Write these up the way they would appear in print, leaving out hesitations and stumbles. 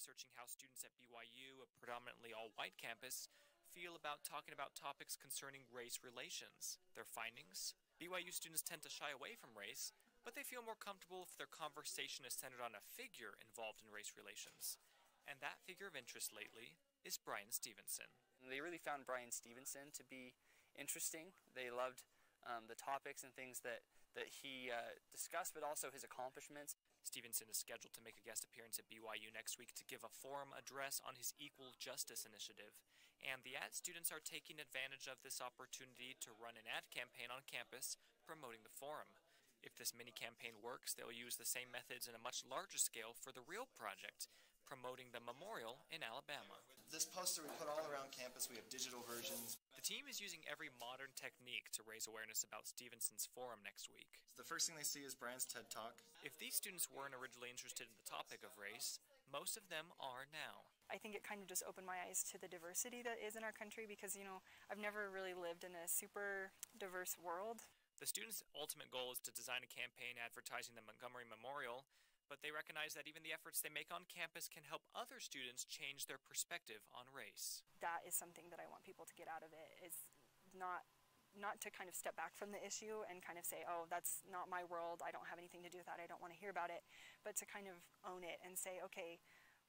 researching how students at BYU, a predominantly all-white campus, feel about talking about topics concerning race relations. Their findings? BYU students tend to shy away from race, but they feel more comfortable if their conversation is centered on a figure involved in race relations. And that figure of interest lately is Bryan Stevenson. They really found Bryan Stevenson to be interesting. They loved the topics and things that he discussed, but also his accomplishments. Stevenson is scheduled to make a guest appearance at BYU next week to give a forum address on his Equal Justice Initiative. And the ad students are taking advantage of this opportunity to run an ad campaign on campus promoting the forum. If this mini campaign works, they'll use the same methods in a much larger scale for the real project, promoting the memorial in Alabama. This poster we put all around campus. We have digital versions. The team is using every modern technique to raise awareness about Stevenson's forum next week. The first thing they see is Bryan's TED Talk. If these students weren't originally interested in the topic of race, most of them are now. I think it kind of just opened my eyes to the diversity that is in our country because, I've never really lived in a super diverse world. The students' ultimate goal is to design a campaign advertising the Montgomery Memorial, but they recognize that even the efforts they make on campus can help other students change their perspective on race. That is something that I want people to get out of it, is not to kind of step back from the issue and kind of say, oh, that's not my world, I don't have anything to do with that, I don't want to hear about it, but to kind of own it and say, okay,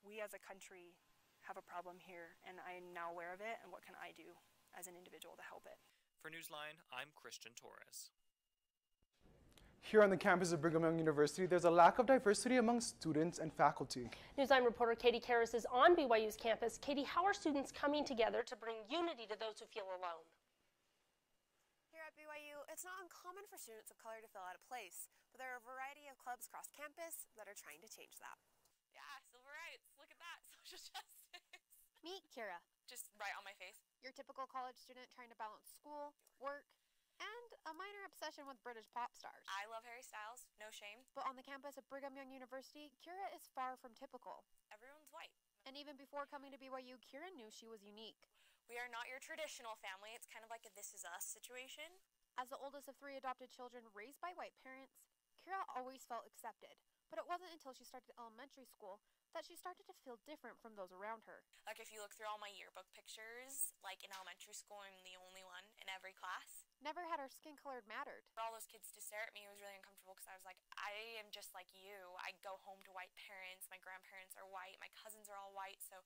we as a country have a problem here and I'm now aware of it, and what can I do as an individual to help it? For Newsline, I'm Christian Torres. Here on the campus of Brigham Young University, there's a lack of diversity among students and faculty. Newsline reporter Katie Karras is on BYU's campus. Katie, how are students coming together to bring unity to those who feel alone? Here at BYU, it's not uncommon for students of color to feel out of place, but there are a variety of clubs across campus that are trying to change that. Yeah, civil rights. Look at that. Social justice. Meet Kira. Just right on my face. Your typical college student trying to balance school, work, and a minor obsession with British pop stars. I love Harry Styles, no shame. But on the campus of Brigham Young University, Kira is far from typical. Everyone's white. And even before coming to BYU, Kira knew she was unique. We are not your traditional family. It's kind of like a This Is Us situation. As the oldest of 3 adopted children raised by white parents, Kira always felt accepted. But it wasn't until she started elementary school that she started to feel different from those around her. Like if you look through all my yearbook pictures, like in elementary school, I'm the only one in every class. Never had her skin colored mattered. For all those kids to stare at me, it was really uncomfortable because I was like, I am just like you. I go home to white parents. My grandparents are white. My cousins are all white, so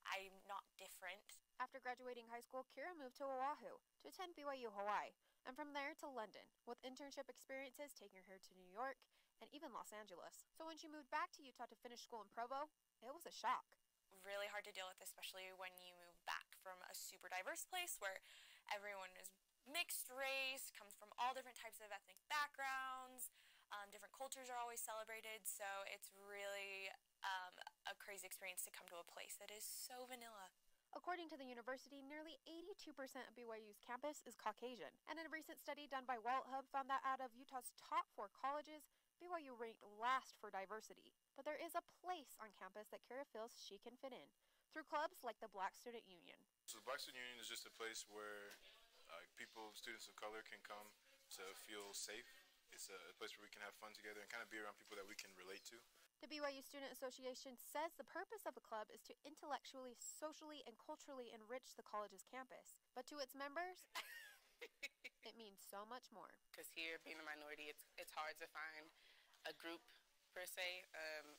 I'm not different. After graduating high school, Kira moved to Oahu to attend BYU Hawaii, and from there to London, with internship experiences taking her to New York and even Los Angeles. So when she moved back to Utah to finish school in Provo, it was a shock. Really hard to deal with, especially when you move back from a super diverse place where everyone is mixed race, comes from all different types of ethnic backgrounds, different cultures are always celebrated, so it's really a crazy experience to come to a place that is so vanilla. According to the university, nearly 82% of BYU's campus is Caucasian, and in a recent study done by WalletHub found that out of Utah's top 4 colleges, BYU ranked last for diversity. But there is a place on campus that Kira feels she can fit in, through clubs like the Black Student Union. So the Black Student Union is just a place where students of color can come to feel safe. It's a place where we can have fun together and kind of be around people that we can relate to. The BYU Student Association says the purpose of the club is to intellectually, socially, and culturally enrich the college's campus. But to its members, it means so much more. Because here, being a minority, it's hard to find a group per se,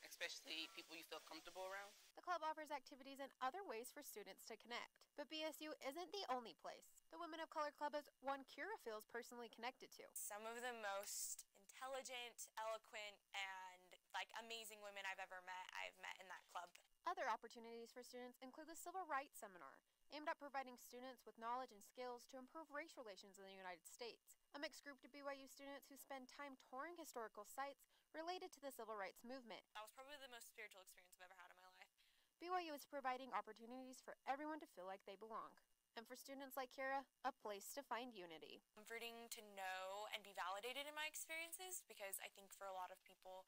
especially people you feel comfortable around. The club offers activities and other ways for students to connect. But BSU isn't the only place. The Women of Color Club is one Kira feels personally connected to. Some of the most intelligent, eloquent, and amazing women I've met in that club. Other opportunities for students include the Civil Rights Seminar, aimed at providing students with knowledge and skills to improve race relations in the United States. A mixed group of BYU students who spend time touring historical sites related to the civil rights movement. That was probably the most spiritual experience I've ever had in my life. BYU is providing opportunities for everyone to feel like they belong. And for students like Kira, a place to find unity. Comforting to know and be validated in my experiences, because I think for a lot of people,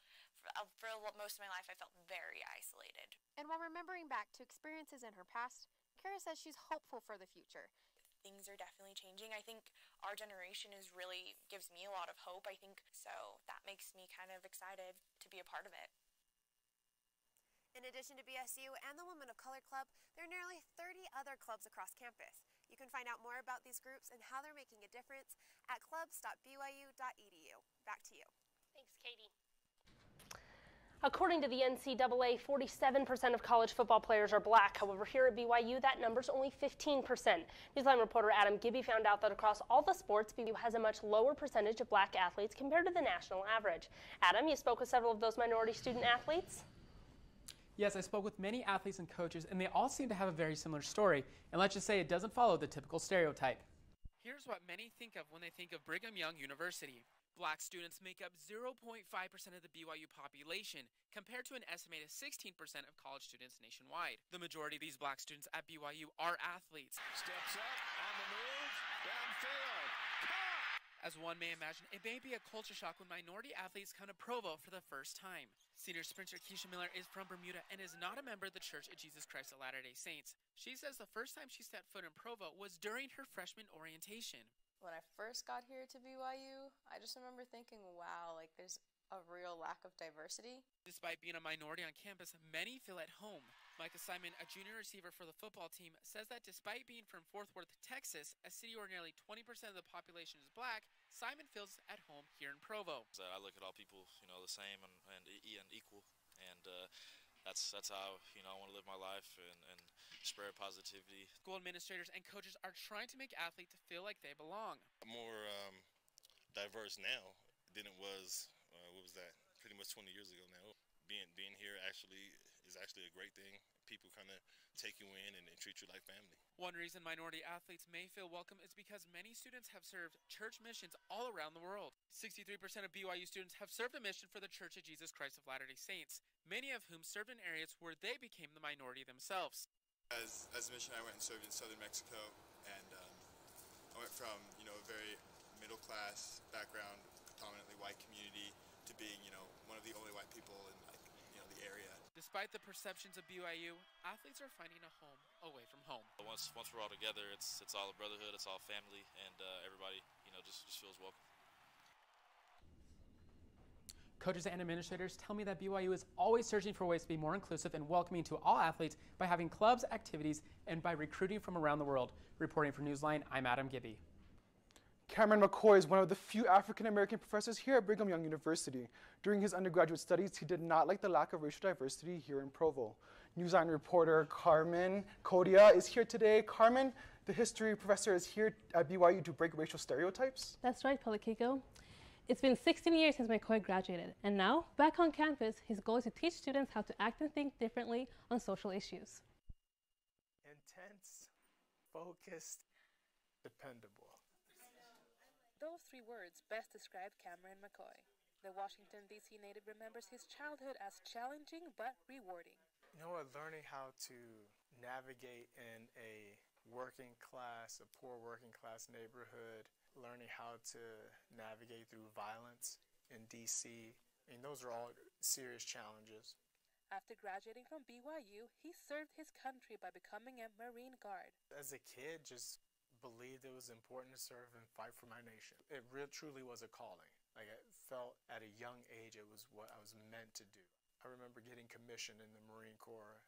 for most of my life, I felt very isolated. And while remembering back to experiences in her past, Kira says she's hopeful for the future. Things are definitely changing. I think our generation gives me a lot of hope, I think, so that makes me kind of excited to be a part of it. In addition to BSU and the Women of Color Club, there are nearly 30 other clubs across campus. You can find out more about these groups and how they're making a difference at clubs.byu.edu. Back to you. Thanks, Katie. According to the NCAA, 47% of college football players are black. However, here at BYU, that number's only 15%. Newsline reporter Adam Gibby found out that across all the sports, BYU has a much lower percentage of black athletes compared to the national average. Adam, you spoke with several of those minority student athletes? Yes, I spoke with many athletes and coaches, and they all seem to have a very similar story. And let's just say it doesn't follow the typical stereotype. Here's what many think of when they think of Brigham Young University. Black students make up 0.5% of the BYU population, compared to an estimated 16% of college students nationwide. The majority of these black students at BYU are athletes. Steps up, on the move, downfield. As one may imagine, it may be a culture shock when minority athletes come to Provo for the first time. Senior sprinter Keisha Miller is from Bermuda and is not a member of the Church of Jesus Christ of Latter-day Saints. She says the first time she stepped foot in Provo was during her freshman orientation. When I first got here to BYU, I just remember thinking, wow, like there's a real lack of diversity. Despite being a minority on campus, many feel at home. Micah Simon, a junior receiver for the football team, says that despite being from Fort Worth, Texas, a city where nearly 20% of the population is black, Simon feels at home here in Provo. I look at all people, the same and equal, and that's how I want to live my life and spread positivity. School administrators and coaches are trying to make athletes feel like they belong. More diverse now than it was. What was that? Pretty much 20 years ago now. Being here is actually a great thing. People kind of take you in and treat you like family. One reason minority athletes may feel welcome is because many students have served church missions all around the world. 63% of BYU students have served a mission for the Church of Jesus Christ of Latter-day Saints, many of whom served in areas where they became the minority themselves. As a mission, I went and served in southern Mexico, and I went from a very middle class background, predominantly white community, to being one of the only white people in the area. Despite the perceptions of BYU, athletes are finding a home away from home. Once we're all together, it's all a brotherhood, it's all family, and everybody just feels welcome. Coaches and administrators tell me that BYU is always searching for ways to be more inclusive and welcoming to all athletes by having clubs, activities, and by recruiting from around the world. Reporting for Newsline, I'm Adam Gibby. Cameron McCoy is one of the few African-American professors here at Brigham Young University. During his undergraduate studies, he did not like the lack of racial diversity here in Provo. Newsline reporter Carmen Kodia is here today. Carmen, the history professor, is here at BYU to break racial stereotypes. That's right, Palikiko. It's been 16 years since McCoy graduated, and now, back on campus, his goal is to teach students how to act and think differently on social issues. Intense, focused, dependable. Those three words best describe Cameron McCoy. The Washington, D.C. native remembers his childhood as challenging but rewarding. Learning how to navigate in a poor working class neighborhood, learning how to navigate through violence in D.C. Those are all serious challenges. After graduating from BYU, he served his country by becoming a Marine Guard. As a kid, just believed it was important to serve and fight for my nation. It truly was a calling. I felt at a young age it was what I was meant to do. I remember getting commissioned in the Marine Corps.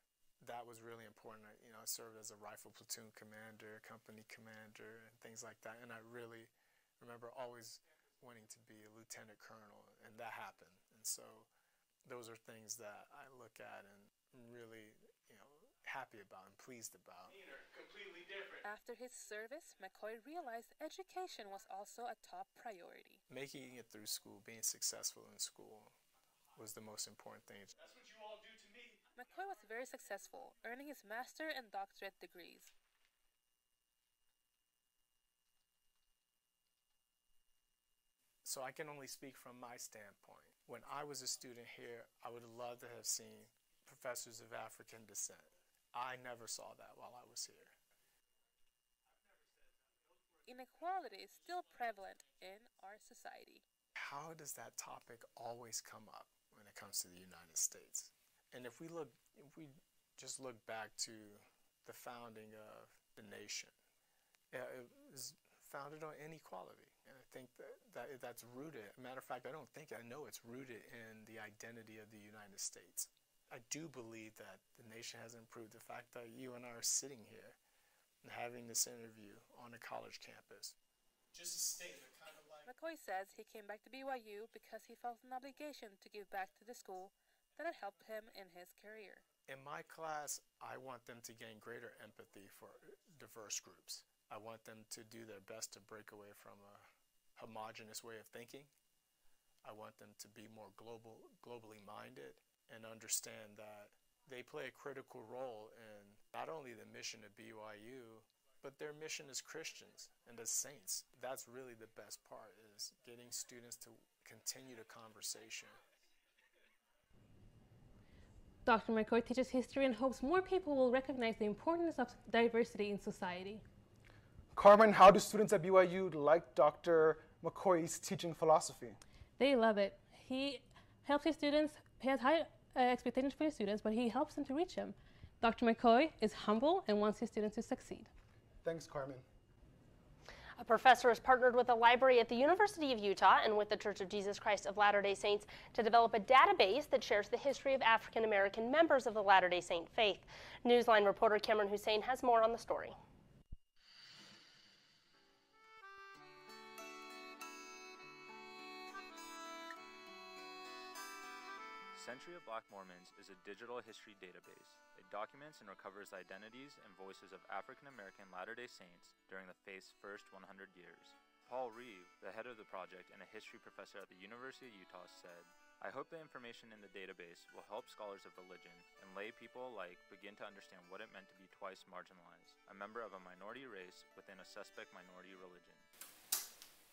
That was really important. I served as a rifle platoon commander, company commander, and things like that. And I really remember always wanting to be a lieutenant colonel, and that happened. And so those are things that I look at and I'm really, happy about and pleased about. Completely different. After his service, McCoy realized education was also a top priority. Making it through school, being successful in school was the most important thing. That's what you all do to me. McCoy was very successful, earning his master and doctorate degrees. So I can only speak from my standpoint. When I was a student here, I would have loved to have seen professors of African descent. I never saw that while I was here. Inequality is still prevalent in our society. How does that topic always come up when it comes to the United States? And if we just look back to the founding of the nation, it was founded on inequality. And I think that's rooted. As a matter of fact, I know it's rooted in the identity of the United States. I do believe that the nation has improved. The fact that you and I are sitting here and having this interview on a college campus. Just a statement, kind of like... McCoy says he came back to BYU because he felt an obligation to give back to the school that had helped him in his career. In my class, I want them to gain greater empathy for diverse groups. I want them to do their best to break away from a homogenous way of thinking. I want them to be more globally minded and understand that they play a critical role in not only the mission of BYU, but their mission as Christians and as saints. That's really the best part, is getting students to continue the conversation. Dr. McCoy teaches history and hopes more people will recognize the importance of diversity in society. Carmen, how do students at BYU like Dr. McCoy's teaching philosophy? They love it. He helps his students, he has high expectations for his students, but he helps them to reach them. Dr. McCoy is humble and wants his students to succeed. Thanks, Carmen. A professor has partnered with a library at the University of Utah and with the Church of Jesus Christ of Latter-day Saints to develop a database that shares the history of African American members of the Latter-day Saint faith. Newsline reporter Cameron Hussein has more on the story. Century of Black Mormons is a digital history database. It documents and recovers identities and voices of African American Latter-day Saints during the faith's first 100 years. Paul Reeve, the head of the project and a history professor at the University of Utah, said, "I hope the information in the database will help scholars of religion and lay people alike begin to understand what it meant to be twice marginalized, a member of a minority race within a suspect minority religion."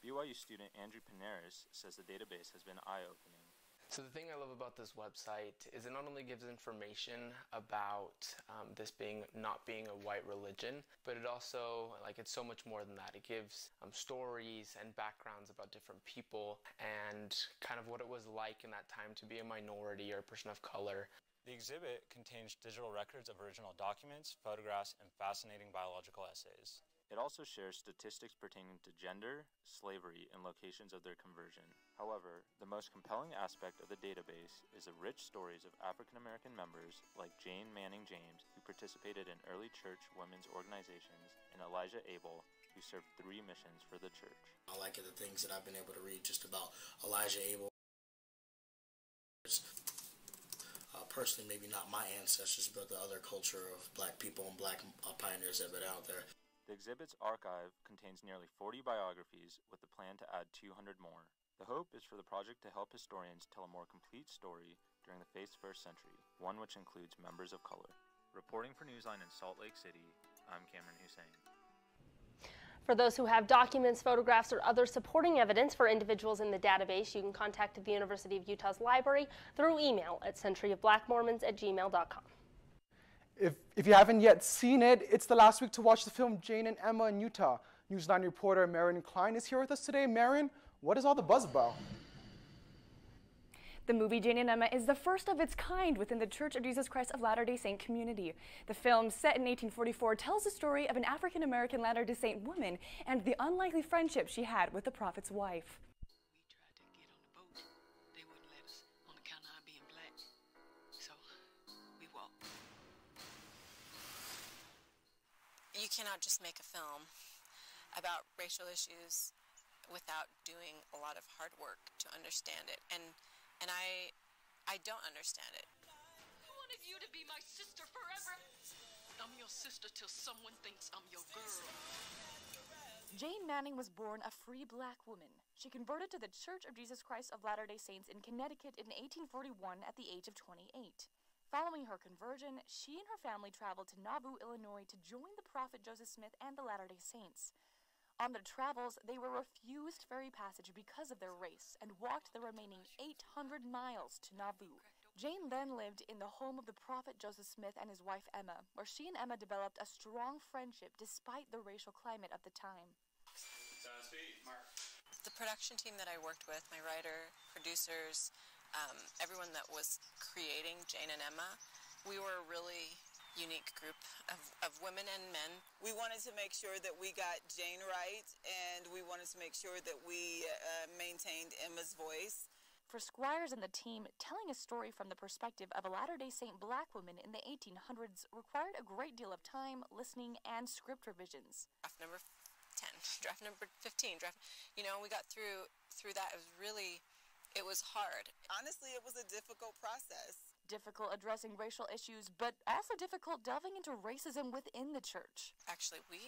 BYU student Andrew Panaris says the database has been eye-opening. So the thing I love about this website is it not only gives information about this not being a white religion, but it also, it's so much more than that. It gives stories and backgrounds about different people and kind of what it was like in that time to be a minority or a person of color. The exhibit contains digital records of original documents, photographs, and fascinating biological essays. It also shares statistics pertaining to gender, slavery, and locations of their conversion. However, the most compelling aspect of the database is the rich stories of African American members like Jane Manning James, who participated in early church women's organizations, and Elijah Abel, who served 3 missions for the church. I like the things that I've been able to read just about Elijah Abel. Personally, maybe not my ancestors, but the other culture of black people and black pioneers that have been out there. The exhibit's archive contains nearly 40 biographies with the plan to add 200 more. The hope is for the project to help historians tell a more complete story during the faith's first century, one which includes members of color. Reporting for Newsline in Salt Lake City, I'm Cameron Hussein. For those who have documents, photographs, or other supporting evidence for individuals in the database, you can contact the University of Utah's library through email at centuryofblackmormons@gmail.com. If you haven't yet seen it, it's the last week to watch the film Jane and Emma in Utah. Newsline reporter Marin Klein is here with us today. Marin, what is all the buzz about? The movie Jane and Emma is the first of its kind within the Church of Jesus Christ of Latter-day Saint community. The film, set in 1844, tells the story of an African-American Latter-day Saint woman and the unlikely friendship she had with the prophet's wife. You cannot just make a film about racial issues without doing a lot of hard work to understand it, and I don't understand it. I wanted you to be my sister forever. I'm your sister till someone thinks I'm your girl. Jane Manning was born a free black woman. She converted to the Church of Jesus Christ of Latter-day Saints in Connecticut in 1841 at the age of 28. Following her conversion, she and her family traveled to Nauvoo, Illinois to join the prophet Joseph Smith and the Latter-day Saints. On their travels, they were refused ferry passage because of their race and walked the remaining 800 miles to Nauvoo. Jane then lived in the home of the prophet Joseph Smith and his wife Emma, where she and Emma developed a strong friendship despite the racial climate of the time. The production team that I worked with, my writer, producers, everyone that was creating Jane and Emma, we were a really unique group of women and men. We wanted to make sure that we got Jane right, and we wanted to make sure that we maintained Emma's voice. For Squires and the team, telling a story from the perspective of a Latter-day Saint black woman in the 1800s required a great deal of time, listening, and script revisions. Draft number 10, draft number 15, we got through that. It was hard. Honestly, it was a difficult process. Difficult addressing racial issues, but also difficult delving into racism within the church. Actually, we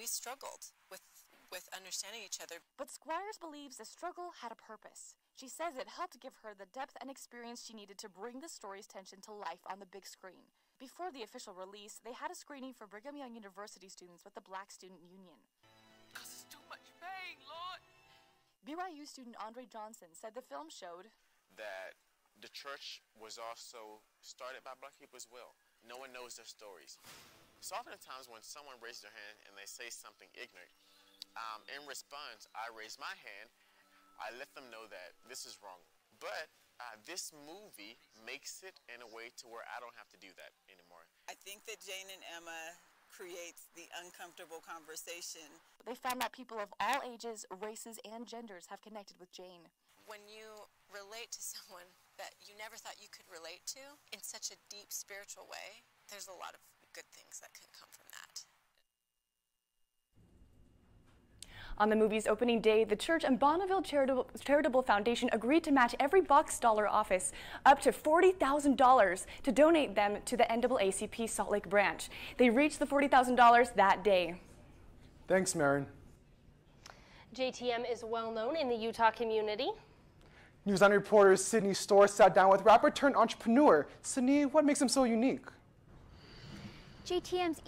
struggled with understanding each other. But Squires believes the struggle had a purpose. She says it helped give her the depth and experience she needed to bring the story's tension to life on the big screen. Before the official release, they had a screening for Brigham Young University students with the Black Student Union. Cause it's too much pain, Lord. BYU student Andre Johnson said the film showed that the church was also started by black people as well. No one knows their stories. So oftentimes when someone raises their hand and they say something ignorant, in response, I raise my hand. I let them know that this is wrong. But this movie makes it in a way to where I don't have to do that anymore. I think that Jane and Emma creates the uncomfortable conversation. They found that people of all ages, races, and genders have connected with Jane. When you relate to someone that you never thought you could relate to in such a deep spiritual way, there's a lot of good things that can come from that. On the movie's opening day, the church and Bonneville Charitable Foundation agreed to match every box dollar office up to $40,000 to donate them to the NAACP Salt Lake branch. They reached the $40,000 that day. Thanks, Marin. JTM is well known in the Utah community. Newsline reporter Sydney Storr sat down with rapper turned entrepreneur. Sydney, what makes him so unique? JTM's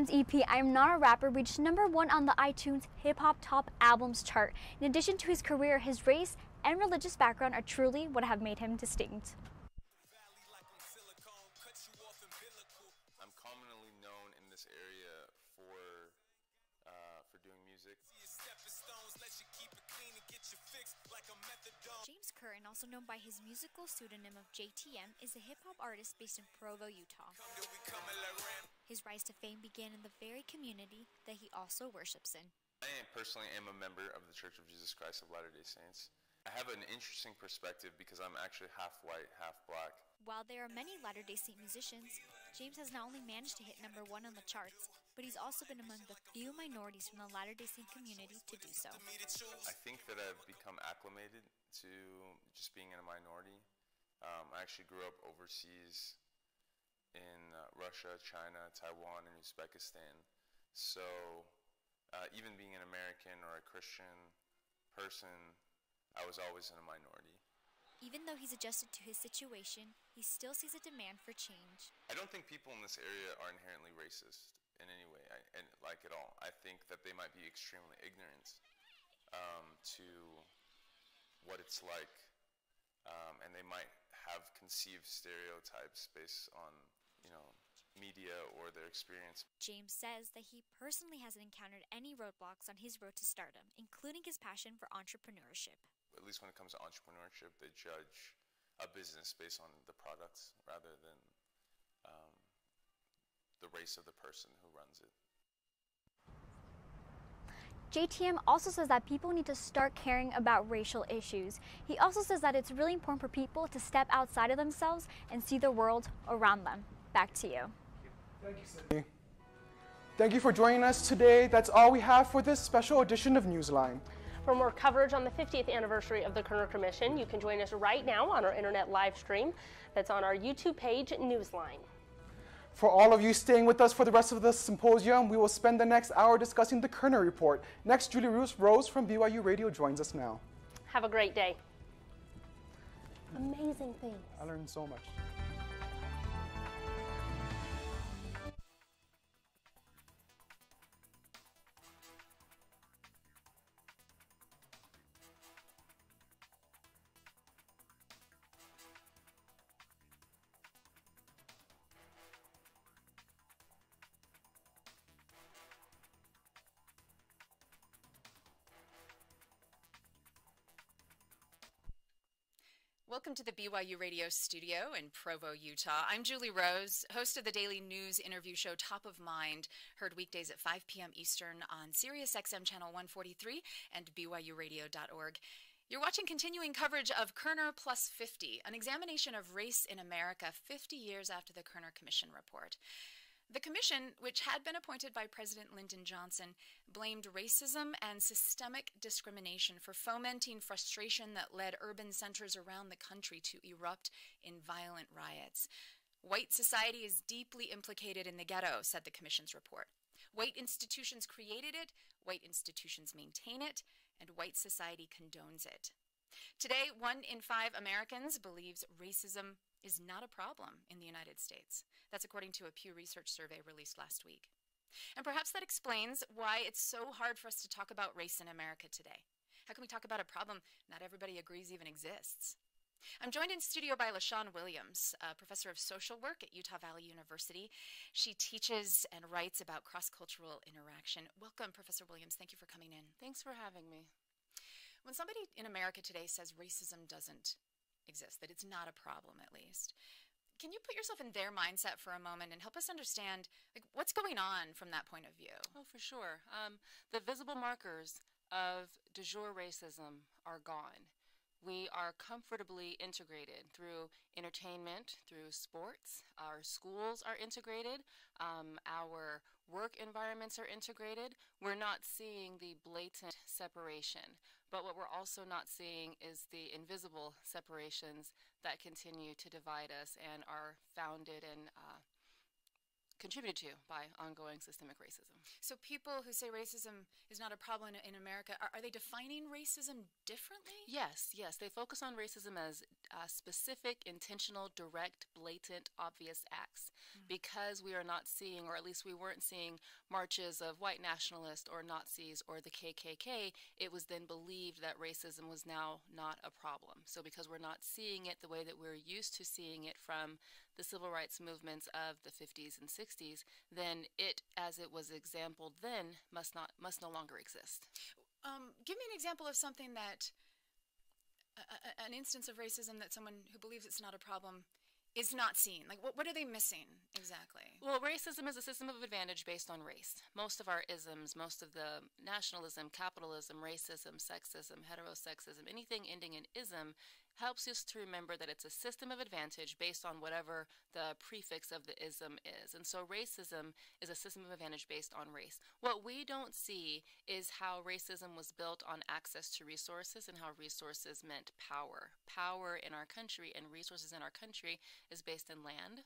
EP, I Am Not a Rapper, reached #1 on the iTunes Hip Hop Top Albums chart. In addition to his career, his race and religious background are truly what have made him distinct. I'm commonly known in this area for doing music. James Curran, also known by his musical pseudonym of JTM, is a hip-hop artist based in Provo, Utah. His rise to fame began in the very community that he also worships in. I personally am a member of the Church of Jesus Christ of Latter-day Saints. I have an interesting perspective because I'm actually half white, half black. While there are many Latter-day Saint musicians, James has not only managed to hit #1 on the charts, but he's also been among the few minorities from the Latter-day Saint community to do so. I think that I've become acclimated to just being in a minority. I actually grew up overseas in Russia, China, Taiwan, and Uzbekistan. So even being an American or a Christian person, I was always in a minority. Even though he's adjusted to his situation, he still sees a demand for change. I don't think people in this area are inherently racist in any way, at all. I think that they might be extremely ignorant to what it's like, and they might have conceived stereotypes based on, media or their experience. James says that he personally hasn't encountered any roadblocks on his road to stardom, including his passion for entrepreneurship. At least when it comes to entrepreneurship, they judge a business based on the products rather than the race of the person who runs it. JTM also says that people need to start caring about racial issues. He also says that it's really important for people to step outside of themselves and see the world around them. Back to you. Thank you, Sydney. Thank you for joining us today. That's all we have for this special edition of Newsline. For more coverage on the 50th anniversary of the Kerner Commission, you can join us right now on our internet live stream that's on our YouTube page, Newsline. For all of you staying with us for the rest of the symposium, we will spend the next hour discussing the Kerner Report. Next, Julie Rose from BYU Radio joins us now. Have a great day. Amazing things. I learned so much. Welcome to the BYU Radio studio in Provo, Utah. I'm Julie Rose, host of the daily news interview show Top of Mind, heard weekdays at 5 p.m. Eastern on Sirius XM Channel 143 and BYURadio.org. You're watching continuing coverage of Kerner Plus 50, an examination of race in America 50 years after the Kerner Commission report. The commission, which had been appointed by President Lyndon Johnson, blamed racism and systemic discrimination for fomenting frustration that led urban centers around the country to erupt in violent riots. White society is deeply implicated in the ghetto, said the commission's report. White institutions created it, white institutions maintain it, and white society condones it. Today, 1 in 5 Americans believes racism is not a problem in the United States. That's according to a Pew Research survey released last week. And perhaps that explains why it's so hard for us to talk about race in America today. How can we talk about a problem not everybody agrees even exists? I'm joined in studio by LaShawn Williams, a professor of social work at Utah Valley University. She teaches and writes about cross-cultural interaction. Welcome, Professor Williams. Thank you for coming in. Thanks for having me. When somebody in America today says racism doesn't exist, that it's not a problem at least, can you put yourself in their mindset for a moment and help us understand what's going on from that point of view? Oh, for sure. The visible markers of de jure racism are gone. We are comfortably integrated through entertainment, through sports. Our schools are integrated. Our work environments are integrated. We're not seeing the blatant separation. But what we're also not seeing is the invisible separations that continue to divide us and are founded and contributed to by ongoing systemic racism. So people who say racism is not a problem in America, are they defining racism differently? Yes, yes. They focus on racism as specific, intentional, direct, blatant, obvious acts. Because we are not seeing, or at least we weren't seeing, marches of white nationalists or Nazis or the KKK, it was then believed that racism was now not a problem. So because we're not seeing it the way that we're used to seeing it from the civil rights movements of the 50s and 60s, then it, as it was exampled then, must no longer exist. Give me an example of something that, an instance of racism that someone who believes it's not a problem is not seeing. Like, what are they missing exactly? Well, racism is a system of advantage based on race. Most of our isms, most of the nationalism, capitalism, racism, sexism, heterosexism, anything ending in ism helps us to remember that it's a system of advantage based on whatever the prefix of the ism is. And so racism is a system of advantage based on race. What we don't see is how racism was built on access to resources and how resources meant power. Power in our country and resources in our country is based in land,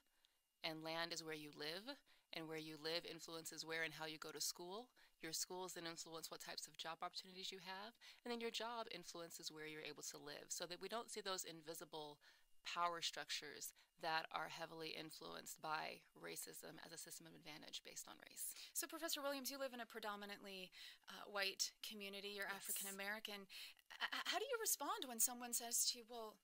and land is where you live, and where you live influences where and how you go to school. Your schools then influence what types of job opportunities you have, and then your job influences where you're able to live, so that we don't see those invisible power structures that are heavily influenced by racism as a system of advantage based on race. So, Professor Williams, you live in a predominantly white community. You're Yes. African American. How do you respond when someone says to you, well,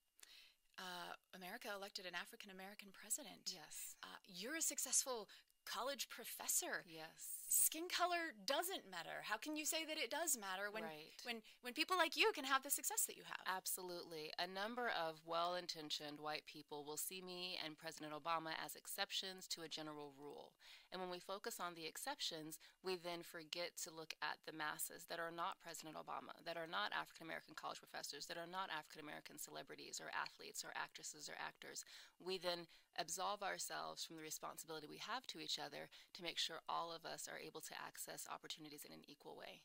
America elected an African American president? Yes. You're a successful college professor. Yes. Skin color doesn't matter. How can you say that it does matter when, Right. when people like you can have the success that you have? Absolutely. A number of well-intentioned white people will see me and President Obama as exceptions to a general rule. And when we focus on the exceptions, we then forget to look at the masses that are not President Obama, that are not African-American college professors, that are not African-American celebrities or athletes or actresses or actors. We then absolve ourselves from the responsibility we have to each other to make sure all of us are able to access opportunities in an equal way.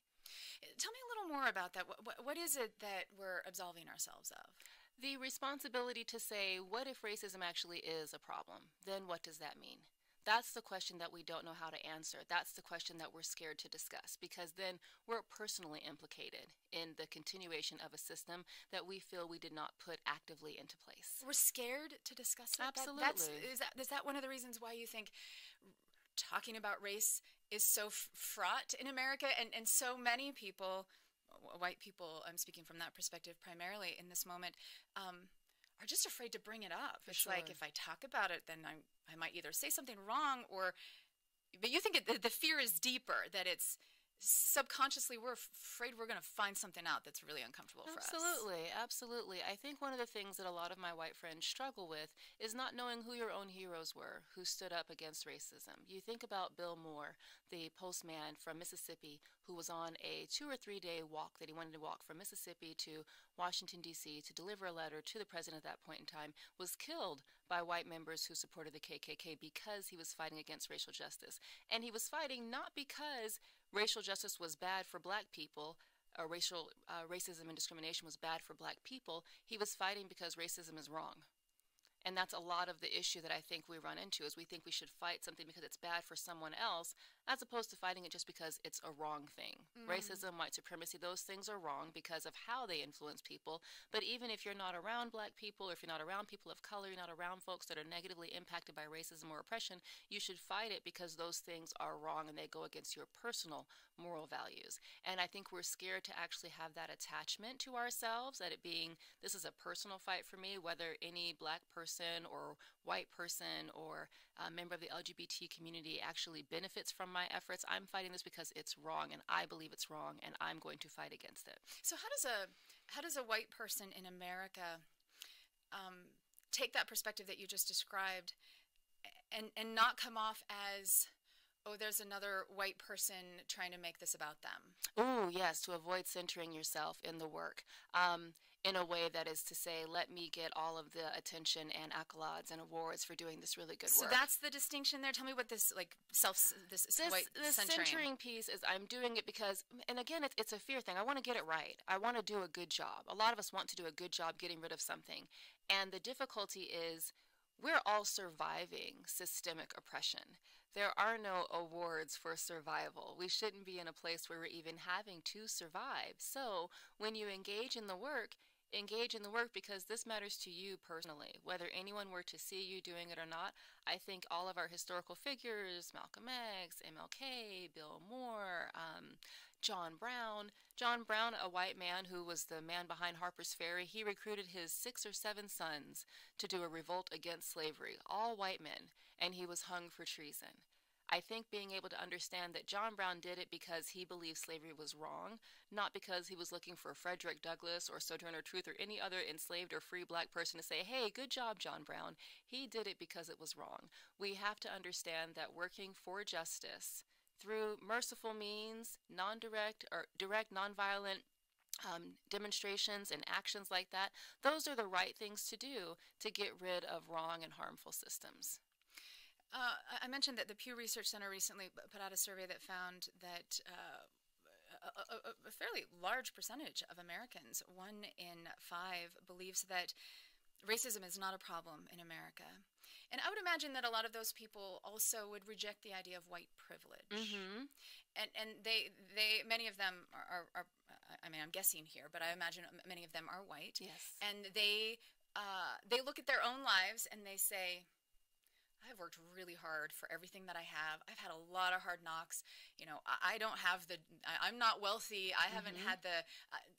Tell me a little more about that. What is it that we're absolving ourselves of? The responsibility to say, what if racism actually is a problem? Then what does that mean? That's the question that we don't know how to answer. That's the question that we're scared to discuss, because then we're personally implicated in the continuation of a system that we feel we did not put actively into place. We're scared to discuss it? Absolutely. Is that one of the reasons why you think talking about race is so fraught in America, and so many people, white people, I'm speaking from that perspective primarily in this moment, are just afraid to bring it up? It's sure. like, if I talk about it, then I might either say something wrong, or, but you think the fear is deeper, that it's subconsciously we're afraid we're going to find something out that's really uncomfortable for us. Absolutely, absolutely. I think one of the things that a lot of my white friends struggle with is not knowing who your own heroes were, who stood up against racism. You think about Bill Moore, the postman from Mississippi, who was on a 2 or 3 day walk that he wanted to walk from Mississippi to Washington, D.C. to deliver a letter to the president at that point in time, was killed by white members who supported the KKK because he was fighting against racial justice. And he was fighting not because racial justice was bad for black people, or racism and discrimination was bad for black people. He was fighting because racism is wrong. And that's a lot of the issue that I think we run into, is we think we should fight something because it's bad for someone else, as opposed to fighting it just because it's a wrong thing. Racism, white supremacy, those things are wrong because of how they influence people. But even if you're not around black people, or if you're not around people of color, you're not around folks that are negatively impacted by racism or oppression, you should fight it because those things are wrong and they go against your personal moral values. And I think we're scared to actually have that attachment to ourselves, that it being, this is a personal fight for me, whether any black person or white person or a member of the LGBT community actually benefits from my efforts. I'm fighting this because it's wrong, and I believe it's wrong, and I'm going to fight against it. So how does a white person in America take that perspective that you just described and not come off as, oh, there's another white person trying to make this about them? Oh, yes, to avoid centering yourself in the work. In a way that is to say, let me get all of the attention and accolades and awards for doing this really good work. So that's the distinction there. Tell me what this, like, this white centering piece is. I'm doing it because, and again, it's a fear thing. I want to get it right. I want to do a good job. A lot of us want to do a good job getting rid of something. And the difficulty is we're all surviving systemic oppression. There are no awards for survival. We shouldn't be in a place where we're even having to survive. So when you engage in the work because this matters to you personally. Whether anyone were to see you doing it or not, I think all of our historical figures, Malcolm X, MLK, Bill Moore, John Brown, a white man who was the man behind Harper's Ferry, he recruited his 6 or 7 sons to do a revolt against slavery, all white men, and he was hung for treason. I think being able to understand that John Brown did it because he believed slavery was wrong, not because he was looking for Frederick Douglass or Sojourner Truth or any other enslaved or free black person to say, hey, good job, John Brown. He did it because it was wrong. We have to understand that working for justice through merciful means, non-direct or direct, non-violent demonstrations and actions like that, those are the right things to do to get rid of wrong and harmful systems. I mentioned that the Pew Research Center recently put out a survey that found that a fairly large percentage of Americans, 1 in 5, believes that racism is not a problem in America. And I would imagine that a lot of those people also would reject the idea of white privilege. And many of them are I mean, I'm guessing here, but I imagine many of them are white. Yes. And they look at their own lives and they say, I've worked really hard for everything that I have. I've had a lot of hard knocks. You know, I'm not wealthy. I haven't had the,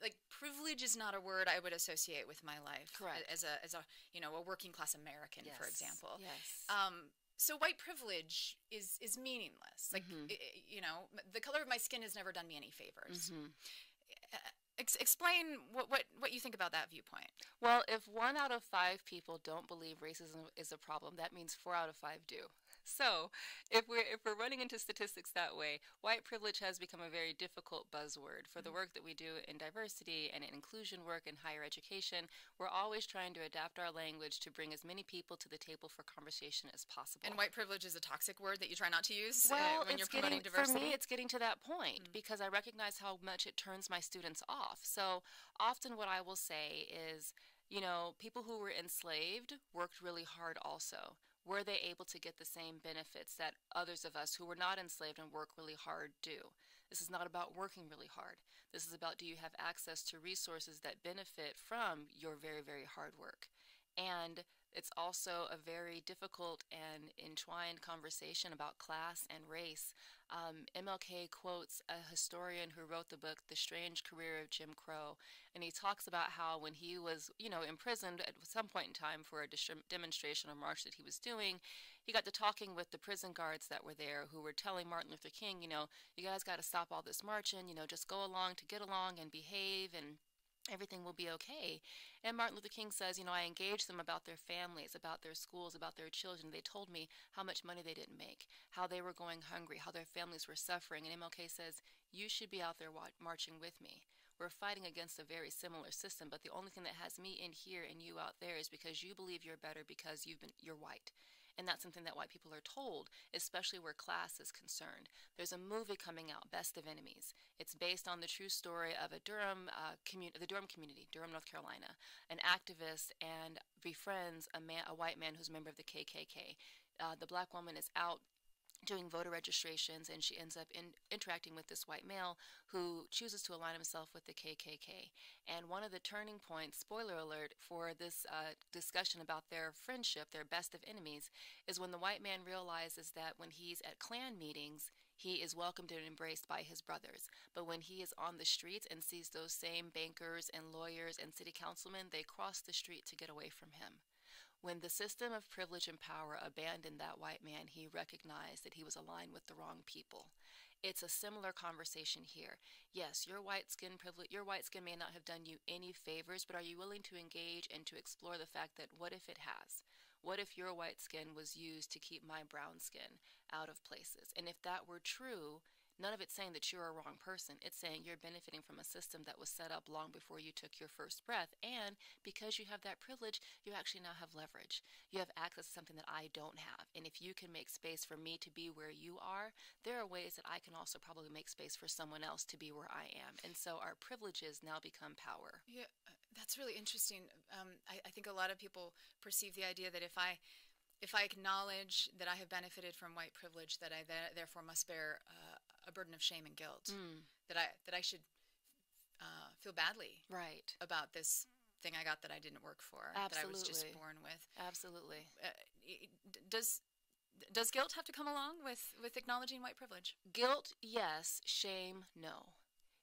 like, privilege is not a word I would associate with my life. Correct. As a working class American, for example. Yes. So white privilege is meaningless. Like, the color of my skin has never done me any favors. Explain what you think about that viewpoint. Well, if 1 out of 5 people don't believe racism is a problem, that means 4 out of 5 do. So if we're running into statistics that way, white privilege has become a very difficult buzzword for the work that we do in diversity and in inclusion work in higher education. We're always trying to adapt our language to bring as many people to the table for conversation as possible. And white privilege is a toxic word that you try not to use when you're promoting For diversity? me, it's getting to that point because I recognize how much it turns my students off. So often what I will say is, people who were enslaved worked really hard also. Were they able to get the same benefits that others of us who were not enslaved and work really hard do? This is not about working really hard. This is about, do you have access to resources that benefit from your very, very hard work? And It's also a very difficult and entwined conversation about class and race. MLK quotes a historian who wrote the book The Strange Career of Jim Crow, and he talks about how when he was, imprisoned at some point in time for a demonstration or march that he was doing, he got to talking with the prison guards that were there who were telling Martin Luther King, you guys got to stop all this marching, just go along to get along and behave, and everything will be okay. And Martin Luther King says, I engaged them about their families, about their schools, about their children. They told me how much money they didn't make, how they were going hungry, how their families were suffering. And MLK says, you should be out there marching with me. We're fighting against a very similar system, but the only thing that has me in here and you out there is because you believe you're better because you're white. And that's something that white people are told, especially where class is concerned. There's a movie coming out, Best of Enemies. It's based on the true story of the Durham community, Durham, North Carolina. An activist and befriends a white man who's a member of the KKK. The black woman is out doing voter registrations, and she ends up interacting with this white male who chooses to align himself with the KKK. And one of the turning points, spoiler alert, for this discussion about their friendship, their best of enemies, is when the white man realizes that when he's at Klan meetings, he is welcomed and embraced by his brothers. But when he is on the streets and sees those same bankers and lawyers and city councilmen, they cross the street to get away from him. When the system of privilege and power abandoned that white man, he recognized that he was aligned with the wrong people. It's a similar conversation here. Yes, your white skin may not have done you any favors, but are you willing to engage and to explore the fact that what if it has? What if your white skin was used to keep my brown skin out of places? And if that were true, none of it's saying that you're a wrong person. It's saying you're benefiting from a system that was set up long before you took your first breath. And because you have that privilege, you actually now have leverage. You have access to something that I don't have. And if you can make space for me to be where you are, there are ways that I can also probably make space for someone else to be where I am. And so our privileges now become power. Yeah, that's really interesting. I think a lot of people perceive the idea that if I acknowledge that I have benefited from white privilege, that I therefore must bear a burden of shame and guilt, that I should feel badly about this thing I got that I didn't work for, that I was just born with. Absolutely. Does guilt have to come along with acknowledging white privilege? Guilt, yes. Shame, no.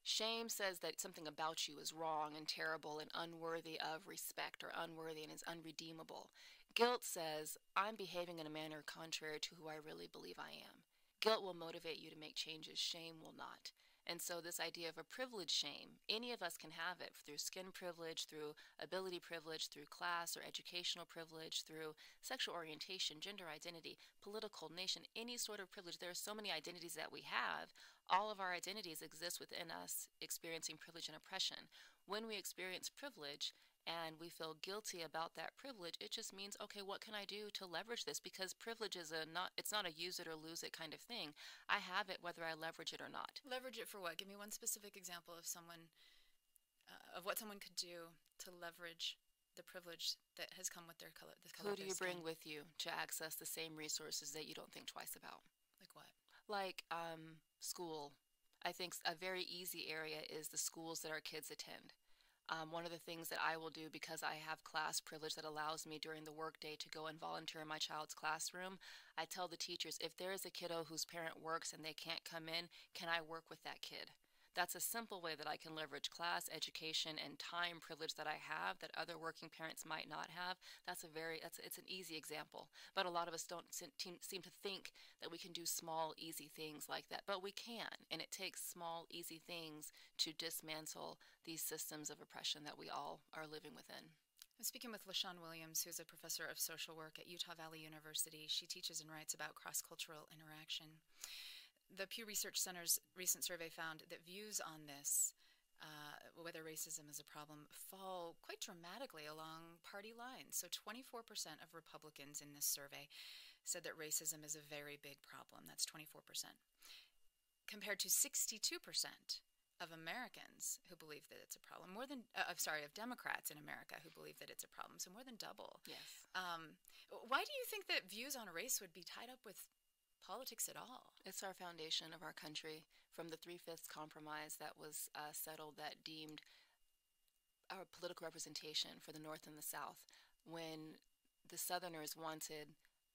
Shame says that something about you is wrong and terrible and unworthy of respect or unworthy and is unredeemable. Guilt says, I'm behaving in a manner contrary to who I really believe I am. Guilt will motivate you to make changes. Shame will not. And so this idea of a privilege shame, any of us can have it through skin privilege, through ability privilege, through class or educational privilege, through sexual orientation, gender identity, political, nation, any sort of privilege. There are so many identities that we have. All of our identities exist within us experiencing privilege and oppression. When we experience privilege, and we feel guilty about that privilege, it just means, okay, what can I do to leverage this? Because privilege is it's not a use it or lose it kind of thing. I have it whether I leverage it or not. Leverage it for what? Give me one specific example of what someone could do to leverage the privilege that has come with their color. Who do you bring with you to access the same resources that you don't think twice about? Like what? Like school. I think a very easy area is the schools that our kids attend. One of the things that I will do, because I have class privilege that allows me during the workday to go and volunteer in my child's classroom, I tell the teachers, if there is a kiddo whose parent works and they can't come in, can I work with that kid? That's a simple way that I can leverage class, education, and time privilege that I have that other working parents might not have. It's an easy example. But a lot of us don't seem to think that we can do small, easy things like that. But we can, and it takes small, easy things to dismantle these systems of oppression that we all are living within. I'm speaking with LaShawn Williams, who's a professor of social work at Utah Valley University. She teaches and writes about cross-cultural interaction. The Pew Research Center's recent survey found that views on this, whether racism is a problem, fall quite dramatically along party lines. So 24% of Republicans in this survey said that racism is a very big problem. That's 24%. Compared to 62% of Americans who believe that it's a problem. Of Democrats in America who believe that it's a problem. So more than double. Yes. Why do you think that views on race would be tied up with politics at all? It's our foundation of our country. From the 3/5 compromise that was settled that deemed our political representation for the North and the South. When the Southerners wanted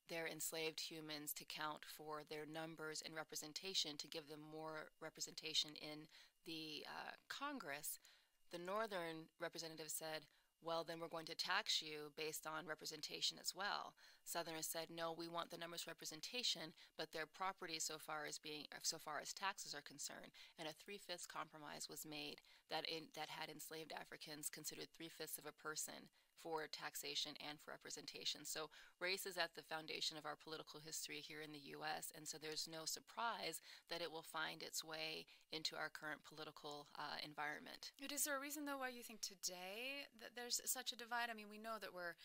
their enslaved humans to count for their numbers and representation, to give them more representation in the Congress, the Northern representatives said, well, then we're going to tax you based on representation as well. Southerners said, no, we want the numbers representation, but their property so far as taxes are concerned. And a 3/5 compromise was made that had enslaved Africans considered 3/5 of a person for taxation and for representation. So race is at the foundation of our political history here in the U.S., and so there's no surprise that it will find its way into our current political environment. Is there a reason, though, why you think today that there's such a divide? I mean, we know that we're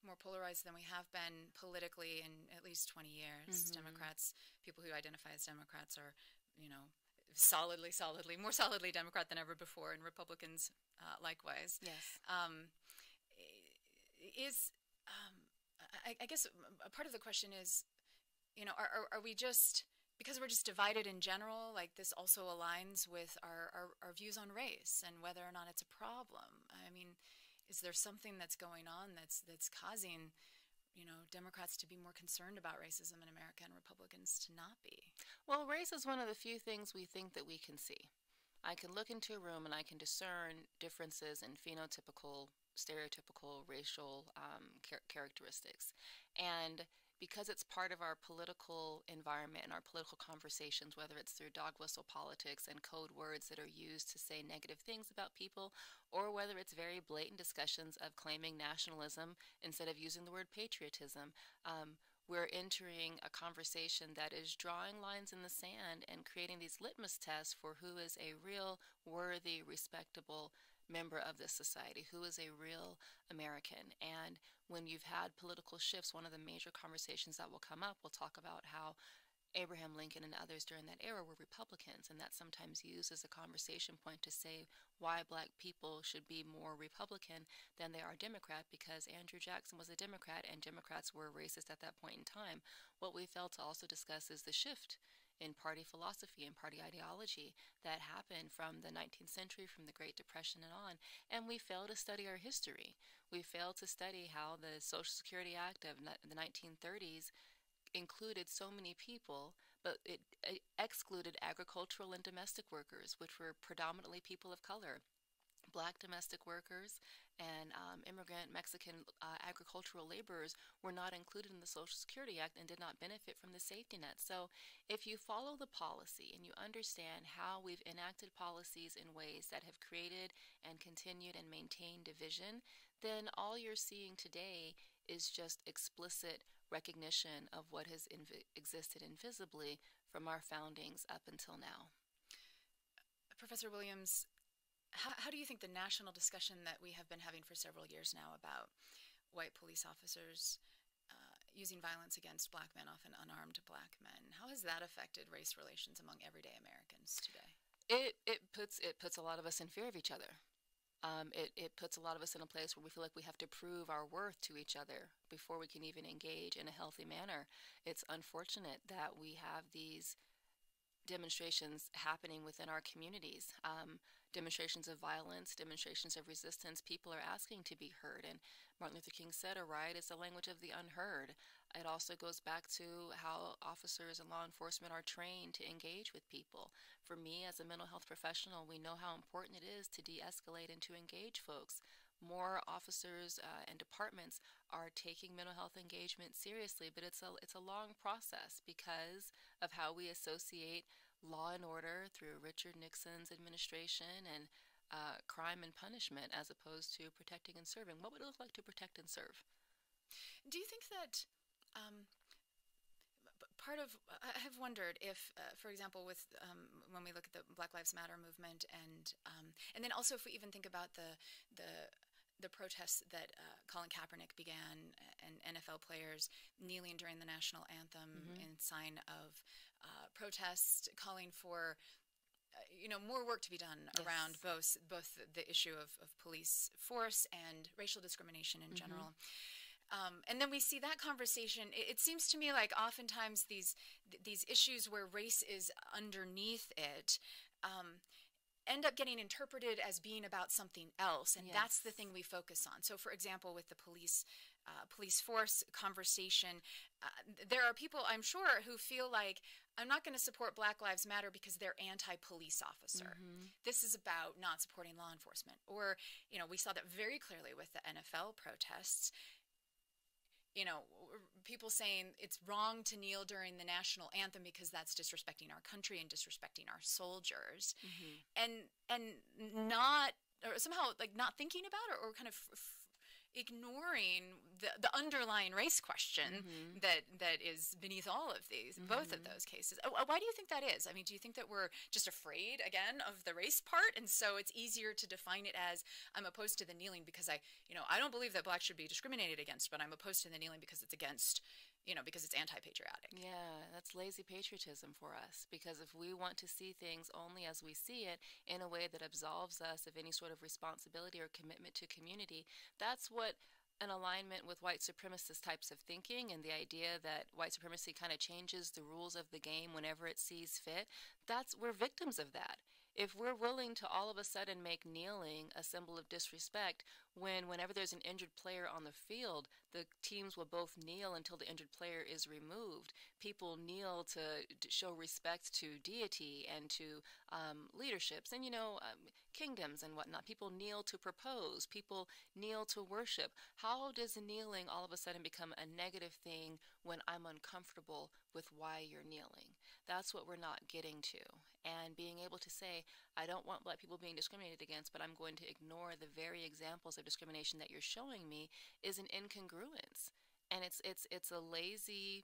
more polarized than we have been politically in at least 20 years. Democrats, people who identify as Democrats are, more solidly Democrat than ever before, and Republicans likewise. Yes. I guess a part of the question is, are we just, because we're just divided in general, like this also aligns with our views on race and whether or not it's a problem? I mean, is there something that's going on that's causing, Democrats to be more concerned about racism in America and Republicans to not be? Well, race is one of the few things we think that we can see. I can look into a room and I can discern differences in phenotypical, stereotypical, racial characteristics. And because it's part of our political environment and our political conversations, whether it's through dog whistle politics and code words that are used to say negative things about people, or whether it's very blatant discussions of claiming nationalism instead of using the word patriotism, we're entering a conversation that is drawing lines in the sand and creating these litmus tests for who is a real, worthy, respectable member of this society, who is a real American. And when you've had political shifts, one of the major conversations that will come up will talk about how Abraham Lincoln and others during that era were Republicans, and that's sometimes used as a conversation point to say why black people should be more Republican than they are Democrat, because Andrew Jackson was a Democrat and Democrats were racist at that point in time. What we failed to also discuss is the shift in party philosophy and party ideology that happened from the 19th century, from the Great Depression and on, and we fail to study our history. We fail to study how the Social Security Act of the 1930s included so many people, but it excluded agricultural and domestic workers, which were predominantly people of color. Black domestic workers and immigrant Mexican agricultural laborers were not included in the Social Security Act and did not benefit from the safety net. So if you follow the policy and you understand how we've enacted policies in ways that have created and continued and maintained division, then all you're seeing today is just explicit recognition of what has existed invisibly from our foundings up until now. Professor Williams, how do you think the national discussion that we have been having for several years now about white police officers using violence against black men, often unarmed black men, how has that affected race relations among everyday Americans today? It puts a lot of us in fear of each other. It puts a lot of us in a place where we feel like we have to prove our worth to each other before we can even engage in a healthy manner. It's unfortunate that we have these demonstrations happening within our communities, demonstrations of violence, demonstrations of resistance. People are asking to be heard, and Martin Luther King said a riot is the language of the unheard. It also goes back to how officers and law enforcement are trained to engage with people. For me, as a mental health professional, we know how important it is to de-escalate and to engage folks. More officers and departments are taking mental health engagement seriously, but it's a long process because of how we associate law and order through Richard Nixon's administration and crime and punishment as opposed to protecting and serving. What would it look like to protect and serve? Do you think that I have wondered if, for example, with when we look at the Black Lives Matter movement, and then also if we even think about the protests that Colin Kaepernick began, and NFL players kneeling during the national anthem in sign of protest, calling for more work to be done around both the issue of police force and racial discrimination in general. And then we see that conversation. It seems to me like oftentimes these issues where race is underneath it, end up getting interpreted as being about something else, and that's the thing we focus on. So, for example, with the police force conversation, there are people, I'm sure, who feel like, I'm not going to support Black Lives Matter because they're anti-police officer. This is about not supporting law enforcement. Or, you know, we saw that very clearly with the NFL protests. You know, people saying it's wrong to kneel during the national anthem because that's disrespecting our country and disrespecting our soldiers, and not, or somehow like not thinking about it, or kind of ignoring the underlying race question that is beneath all of these, both of those cases. Why do you think that is? I mean, do you think that we're just afraid, again, of the race part, and so it's easier to define it as, I'm opposed to the kneeling because I don't believe that blacks should be discriminated against, but I'm opposed to the kneeling because it's against, because it's anti-patriotic? Yeah, that's lazy patriotism for us, because if we want to see things only as we see it, in a way that absolves us of any sort of responsibility or commitment to community, that's what an alignment with white supremacist types of thinking, and the idea that white supremacy kind of changes the rules of the game whenever it sees fit, we're victims of that. If we're willing to all of a sudden make kneeling a symbol of disrespect, whenever there's an injured player on the field, the teams will both kneel until the injured player is removed. People kneel to show respect to deity and to leaderships and, kingdoms and whatnot. People kneel to propose. People kneel to worship. How does kneeling all of a sudden become a negative thing when I'm uncomfortable with why you're kneeling? That's what we're not getting to. And being able to say, I don't want black people being discriminated against, but I'm going to ignore the very examples of discrimination that you're showing me, is an incongruence. And it's a lazy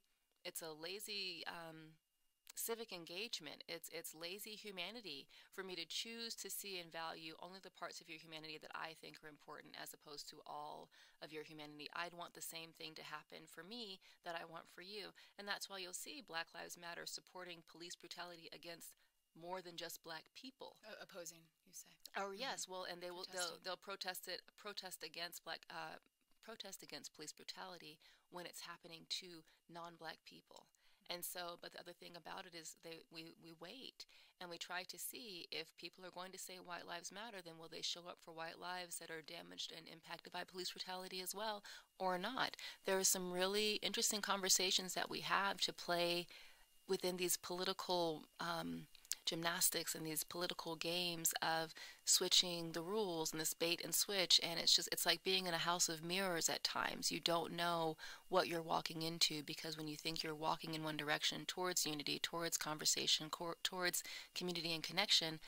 civic engagement. It's lazy humanity for me to choose to see and value only the parts of your humanity that I think are important, as opposed to all of your humanity. I'd want the same thing to happen for me that I want for you. And that's why you'll see Black Lives Matter supporting police brutality against more than just black people. Opposing, you say? Oh yes, well, and they'll protest against police brutality when it's happening to non-black people. And so, but the other thing about it is we wait and we try to see if people are going to say white lives matter, then will they show up for white lives that are damaged and impacted by police brutality as well, or not? There are some really interesting conversations that we have to play within these political gymnastics and these political games of switching the rules and this bait and switch, and it's like being in a house of mirrors at times. You don't know what you're walking into, because when you think you're walking in one direction towards unity, towards conversation, towards community and connection,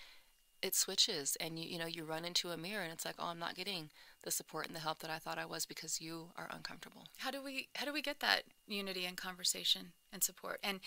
it switches, and you run into a mirror, and it's like, oh, I'm not getting the support and the help that I thought I was because you are uncomfortable. How do we get that unity and conversation and support? And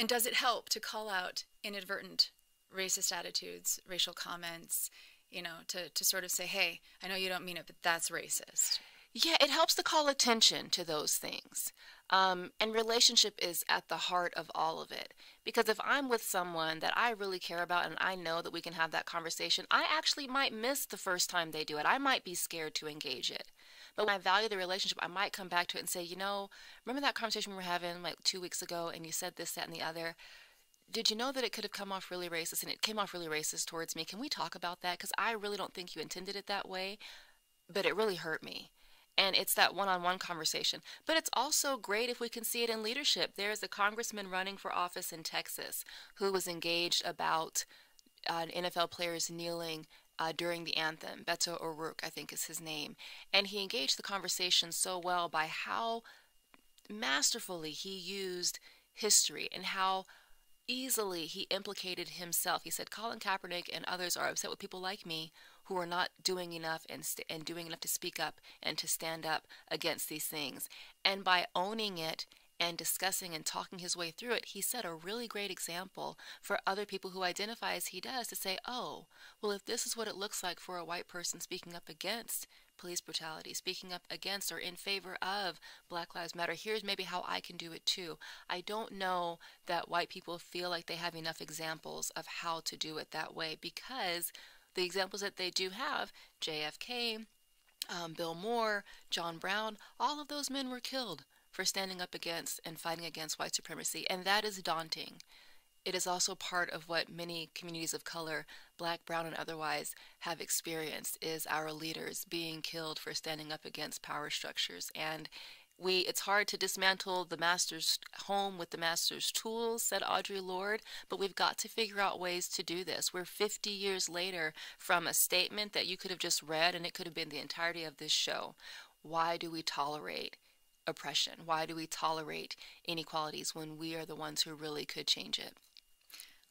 does it help to call out inadvertent racist attitudes, racial comments, to sort of say, hey, I know you don't mean it, but that's racist? Yeah, it helps to call attention to those things. And relationship is at the heart of all of it. Because if I'm with someone that I really care about and I know that we can have that conversation, I actually might miss the first time they do it. I might be scared to engage it. But when I value the relationship, I might come back to it and say, remember that conversation we were having like 2 weeks ago, and you said this, that, and the other? Did you know that it could have come off really racist, and it came off really racist towards me? Can we talk about that? Because I really don't think you intended it that way, but it really hurt me. And it's that one-on-one conversation. But it's also great if we can see it in leadership. There's a congressman running for office in Texas who was engaged about NFL players kneeling during the anthem. Beto O'Rourke, I think is his name. And he engaged the conversation so well by how masterfully he used history and how easily he implicated himself. He said, Colin Kaepernick and others are upset with people like me who are not doing enough and doing enough to speak up and to stand up against these things. And by owning it and discussing and talking his way through it, he set a really great example for other people who identify as he does to say, oh, well, if this is what it looks like for a white person speaking up against police brutality, speaking up against or in favor of Black Lives Matter, here's maybe how I can do it too. I don't know that white people feel like they have enough examples of how to do it that way, because the examples that they do have, JFK, Bill Moore, John Brown, all of those men were killed for standing up against and fighting against white supremacy, and that is daunting. it is also part of what many communities of color, black, brown, and otherwise, have experienced, is our leaders being killed for standing up against power structures. And it's hard to dismantle the master's home with the master's tools, said Audre Lorde, but we've got to figure out ways to do this. We're 50 years later from a statement that you could have just read, and it could have been the entirety of this show. Why do we tolerate oppression? Why do we tolerate inequalities when we are the ones who really could change it?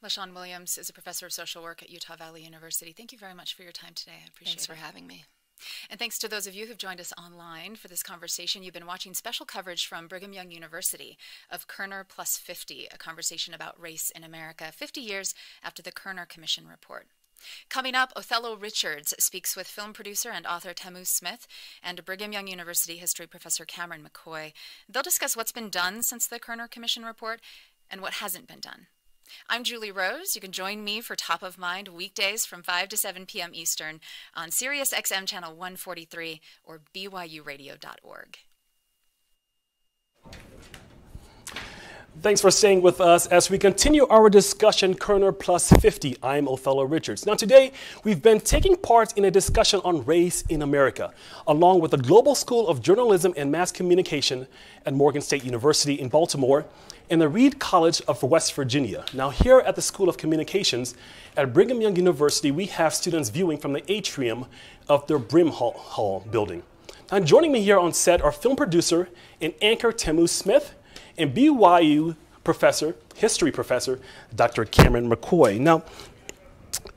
LaShawn Williams is a professor of social work at Utah Valley University. Thank you very much for your time today. I appreciate it. Thanks for having me. And thanks to those of you who've joined us online for this conversation. You've been watching special coverage from Brigham Young University of Kerner Plus 50, a conversation about race in America 50 years after the Kerner Commission report. Coming up, Othello Richards speaks with film producer and author Tamu Smith and Brigham Young University history professor Cameron McCoy. They'll discuss what's been done since the Kerner Commission report and what hasn't been done. I'm Julie Rose. You can join me for Top of Mind weekdays from 5 to 7 p.m. Eastern on Sirius XM Channel 143 or BYURadio.org. Thanks for staying with us as we continue our discussion, Kerner Plus 50. I'm Othello Richards. Now today, we've been taking part in a discussion on race in America, along with the Global School of Journalism and Mass Communication at Morgan State University in Baltimore and the Reed College of West Virginia. Now here at the School of Communications at Brigham Young University, we have students viewing from the atrium of their Brim Hall building. Now joining me here on set are film producer and anchor Tamu Smith and BYU history professor, Dr. Cameron McCoy. Now,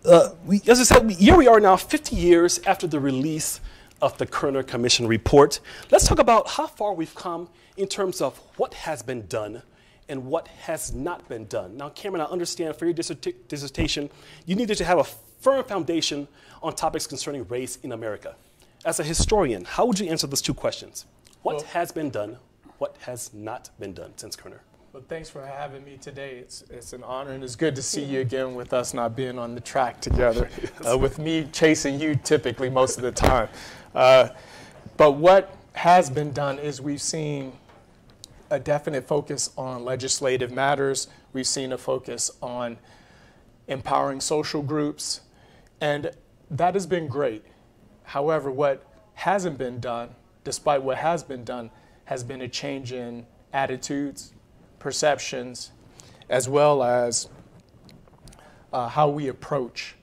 as I said, here we are now 50 years after the release of the Kerner Commission report. Let's talk about how far we've come in terms of what has been done and what has not been done. Now, Cameron, I understand for your dissertation, you needed to have a firm foundation on topics concerning race in America. As a historian, how would you answer those two questions? What has been done? What has not been done since Kerner? Well, thanks for having me today. It's an honor, and it's good to see you again with us not being on the track together, with me chasing you typically most of the time. But what has been done is we've seen a definite focus on legislative matters. We've seen a focus on empowering social groups, and that has been great. However, what hasn't been done, despite what has been done, has been a change in attitudes, perceptions, as well as how we approach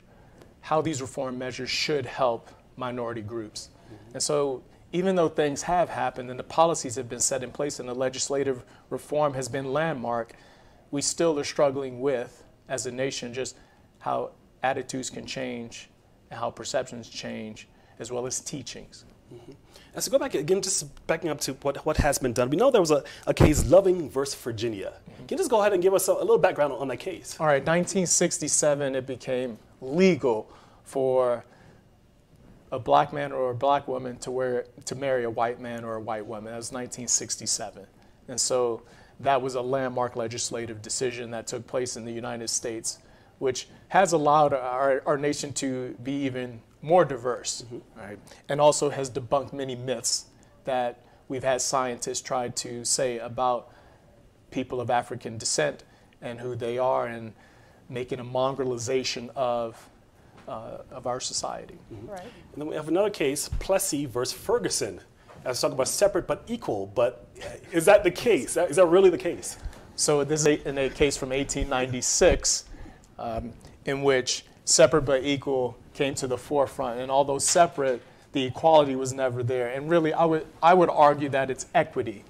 how these reform measures should help minority groups. And so even though things have happened and the policies have been set in place and the legislative reform has been landmark, we still are struggling with, as a nation, just how attitudes can change and how perceptions change, as well as teachings. And so go back again, just backing up to what has been done. We know there was a case, Loving versus Virginia. Can you just go ahead and give us a little background on that case? All right, 1967, it became legal for a black man or a black woman to marry a white man or a white woman. That was 1967. And so that was a landmark legislative decision that took place in the United States, which has allowed our nation to be even more diverse, right? And also has debunked many myths that we've had scientists try to say about people of African descent and who they are, and making a mongrelization of our society. Right. And then we have another case, Plessy versus Ferguson. I was talking about separate but equal, but is that the case? Is that really the case? So this is in a case from 1896 in which separate but equal came to the forefront, and although separate, the equality was never there. And really, I would argue that it's equity.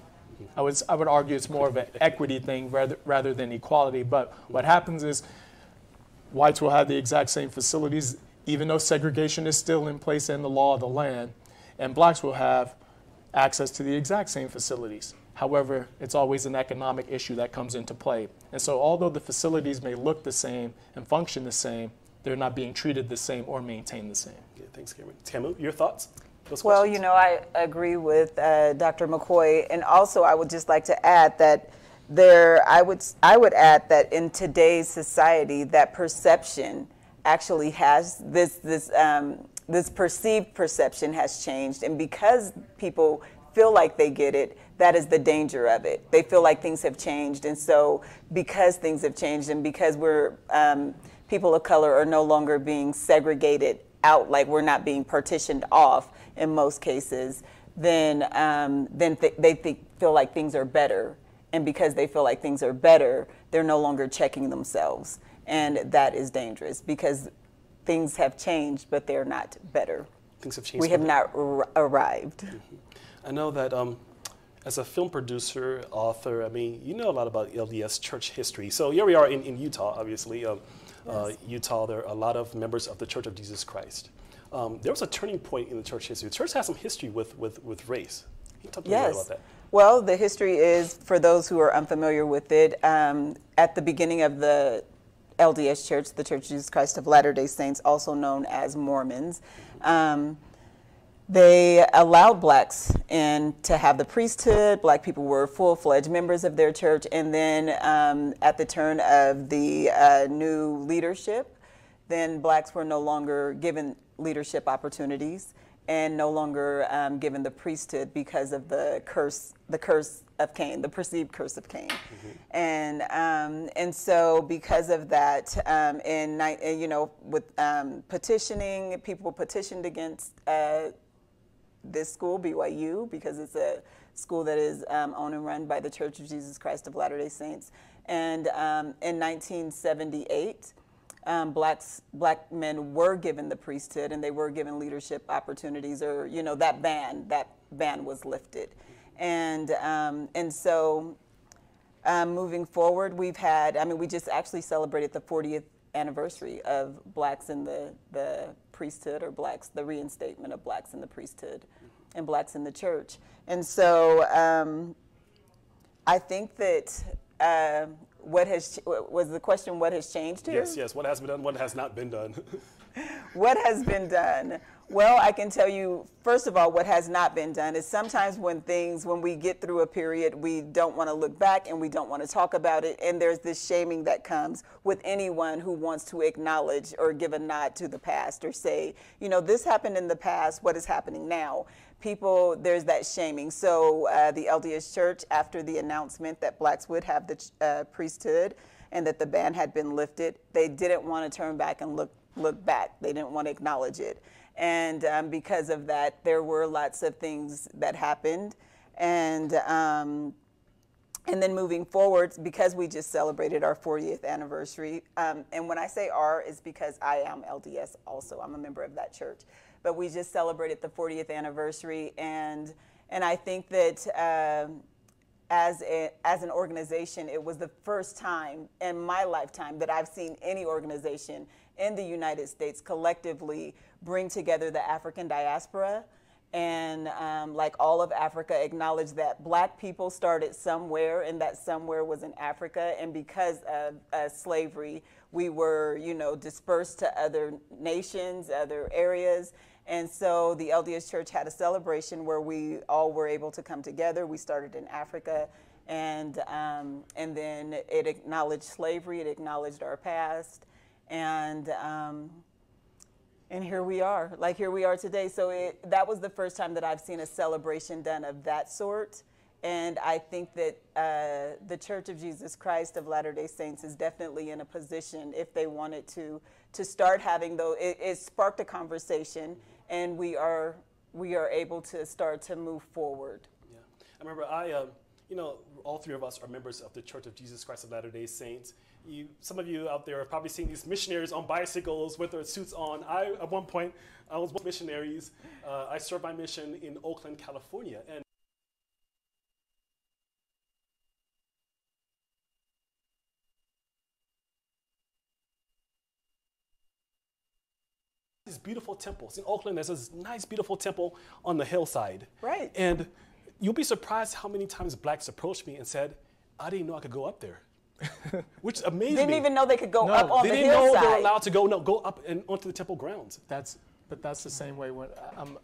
I would argue it's more of an equity thing rather than equality. But what happens is whites will have the exact same facilities, even though segregation is still in place in the law of the land, and blacks will have access to the exact same facilities. However, it's always an economic issue that comes into play. And so although the facilities may look the same and function the same, they're not being treated the same or maintained the same. Yeah, thanks, Cameron. Tamu, your thoughts? Well, you know, I agree with Dr. McCoy, and also I would just like to add that I would add that in today's society, that perception actually has this perceived perception has changed, and because people feel like they get it, that is the danger of it. They feel like things have changed. And so because things have changed and because we're people of color are no longer being segregated out, like we're not being partitioned off in most cases, then they feel like things are better. And because they feel like things are better, they're no longer checking themselves. And that is dangerous because things have changed, but they're not better. Things have changed. We have not arrived. I know that as a film producer, author, I mean, you know a lot about LDS church history. So here we are in Utah, obviously. Yes. Utah, there are a lot of members of the Church of Jesus Christ. There was a turning point in the church history. The church has some history with race. Can you talk to me about that? Well, the history is, for those who are unfamiliar with it, at the beginning of the LDS Church, the Church of Jesus Christ of Latter-day Saints, also known as Mormons, they allowed blacks in to have the priesthood. Black people were full-fledged members of their church. And then at the turn of the new leadership, then blacks were no longer given leadership opportunities and no longer given the priesthood because of the curse of Cain, the perceived curse of Cain. Mm-hmm. And so because of that, with petitioning, people petitioned against this school, BYU, because it's a school that is owned and run by the Church of Jesus Christ of Latter-day Saints. And in 1978, black men were given the priesthood and they were given leadership opportunities, or that ban was lifted. And so moving forward, we've had, we just actually celebrated the 40th anniversary of blacks in the priesthood, or the reinstatement of blacks in the priesthood and blacks in the church. And so I think that what was the question, what has changed here? Yes, what has been done, what has not been done? What has been done? Well, I can tell you, first of all, what has not been done is sometimes when we get through a period, we don't want to look back and we don't want to talk about it. And there's this shaming that comes with anyone who wants to acknowledge or give a nod to the past or say, this happened in the past, what is happening now? There's that shaming. So the LDS Church, after the announcement that blacks would have the priesthood and that the ban had been lifted, they didn't want to turn back and look back. They didn't want to acknowledge it. And because of that, there were lots of things that happened. And then moving forward, because we just celebrated our 40th anniversary, and when I say our, it's because I am LDS also. I'm a member of that church. But we just celebrated the 40th anniversary, and I think that as an organization, it was the first time in my lifetime that I've seen any organization in the United States collectively bring together the African diaspora and like all of Africa, acknowledge that black people started somewhere and that somewhere was in Africa, and because of slavery we were dispersed to other nations, other areas. And so the LDS Church had a celebration where we all were able to come together. We started in Africa, and then it acknowledged slavery, it acknowledged our past, and here we are, here we are today. So that was the first time that I've seen a celebration done of that sort. And I think that the Church of Jesus Christ of Latter-day Saints is definitely in a position, if they wanted to start having those. It sparked a conversation, and we are able to start to move forward. Yeah, I remember all three of us are members of the Church of Jesus Christ of Latter-day Saints. Some of you out there have probably seen these missionaries on bicycles with their suits on. At one point, I was one of the missionaries. I served my mission in Oakland, California, and these beautiful temples. In Oakland, there's this nice, beautiful temple on the hillside. Right. And you'll be surprised how many times blacks approached me and said, I didn't know I could go up there. Which amazed me. Didn't even know they could go up on the hillside. They didn't know they were allowed to go up and onto the temple grounds. But that's the same way when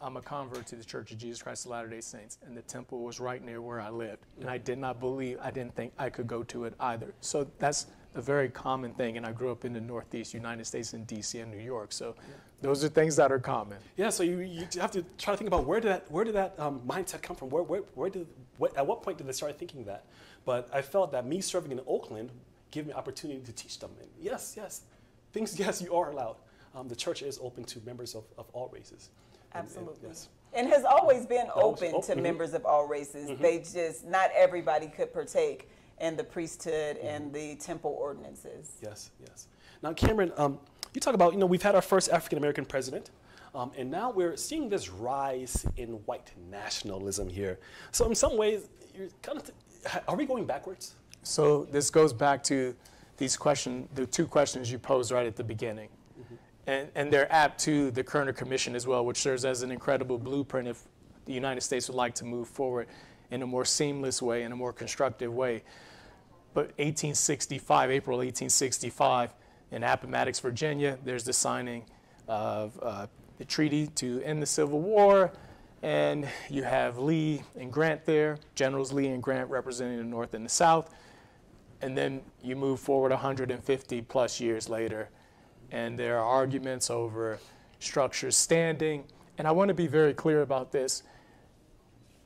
I'm a convert to the Church of Jesus Christ of Latter-day Saints, and the temple was right near where I lived. And I didn't think I could go to it either. So that's a very common thing. And I grew up in the Northeast United States in DC and New York. So those are things that are common. Yeah, so you have to try to think about where did that mindset come from? At what point did they start thinking that? But I felt that me serving in Oakland gave me opportunity to teach them. And yes, you are allowed. The church is open to members of all races. Absolutely. Yes. And has always been open to members of all races. They just, not everybody could partake in the priesthood and the temple ordinances. Yes. Now, Cameron, you talk about, we've had our first African-American president, and now we're seeing this rise in white nationalism here. So in some ways, you're are we going backwards? So this goes back to these questions, the two questions you posed right at the beginning. And they're apt to the Kerner Commission as well, which serves as an incredible blueprint if the United States would like to move forward in a more seamless way, in a more constructive way. But April 1865, in Appomattox, Virginia, there's the signing of the treaty to end the Civil War. And you have Lee and Grant there, Generals Lee and Grant representing the North and the South. And then you move forward 150 plus years later, and there are arguments over structures standing. And I want to be very clear about this.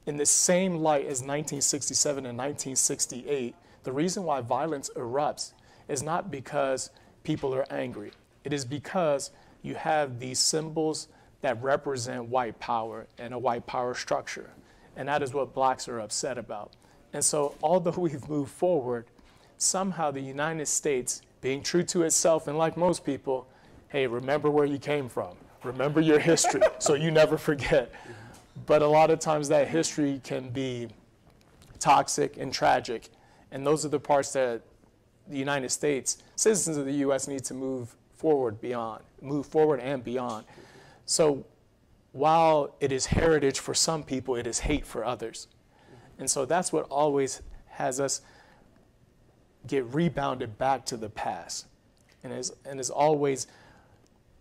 In the same light as 1967 and 1968, the reason why violence erupts is not because people are angry. It is because you have these symbols that represent white power and a white power structure. And that is what blacks are upset about. And so although we've moved forward, somehow the United States, being true to itself, and like most people, hey, remember where you came from. Remember your history so you never forget. But a lot of times that history can be toxic and tragic. And those are the parts that the United States, citizens of the U.S. need to move forward and beyond. So while it is heritage for some people, it is hate for others. And so that's what always has us get rebounded back to the past. And is always,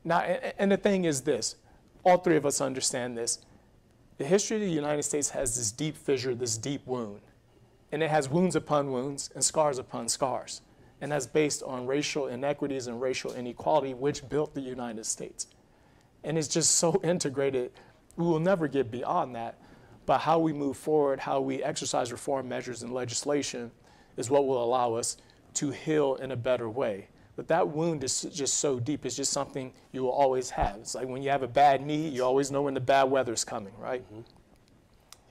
now, and the thing is this, all three of us understand this. The history of the United States has this deep fissure, this deep wound. And it has wounds upon wounds and scars upon scars. And that's based on racial inequities and racial inequality, which built the United States. And it's just so integrated, we will never get beyond that. But how we move forward, how we exercise reform measures and legislation is what will allow us to heal in a better way. But that wound is just so deep, it's just something you will always have. It's like when you have a bad knee, you always know when the bad weather's coming, right?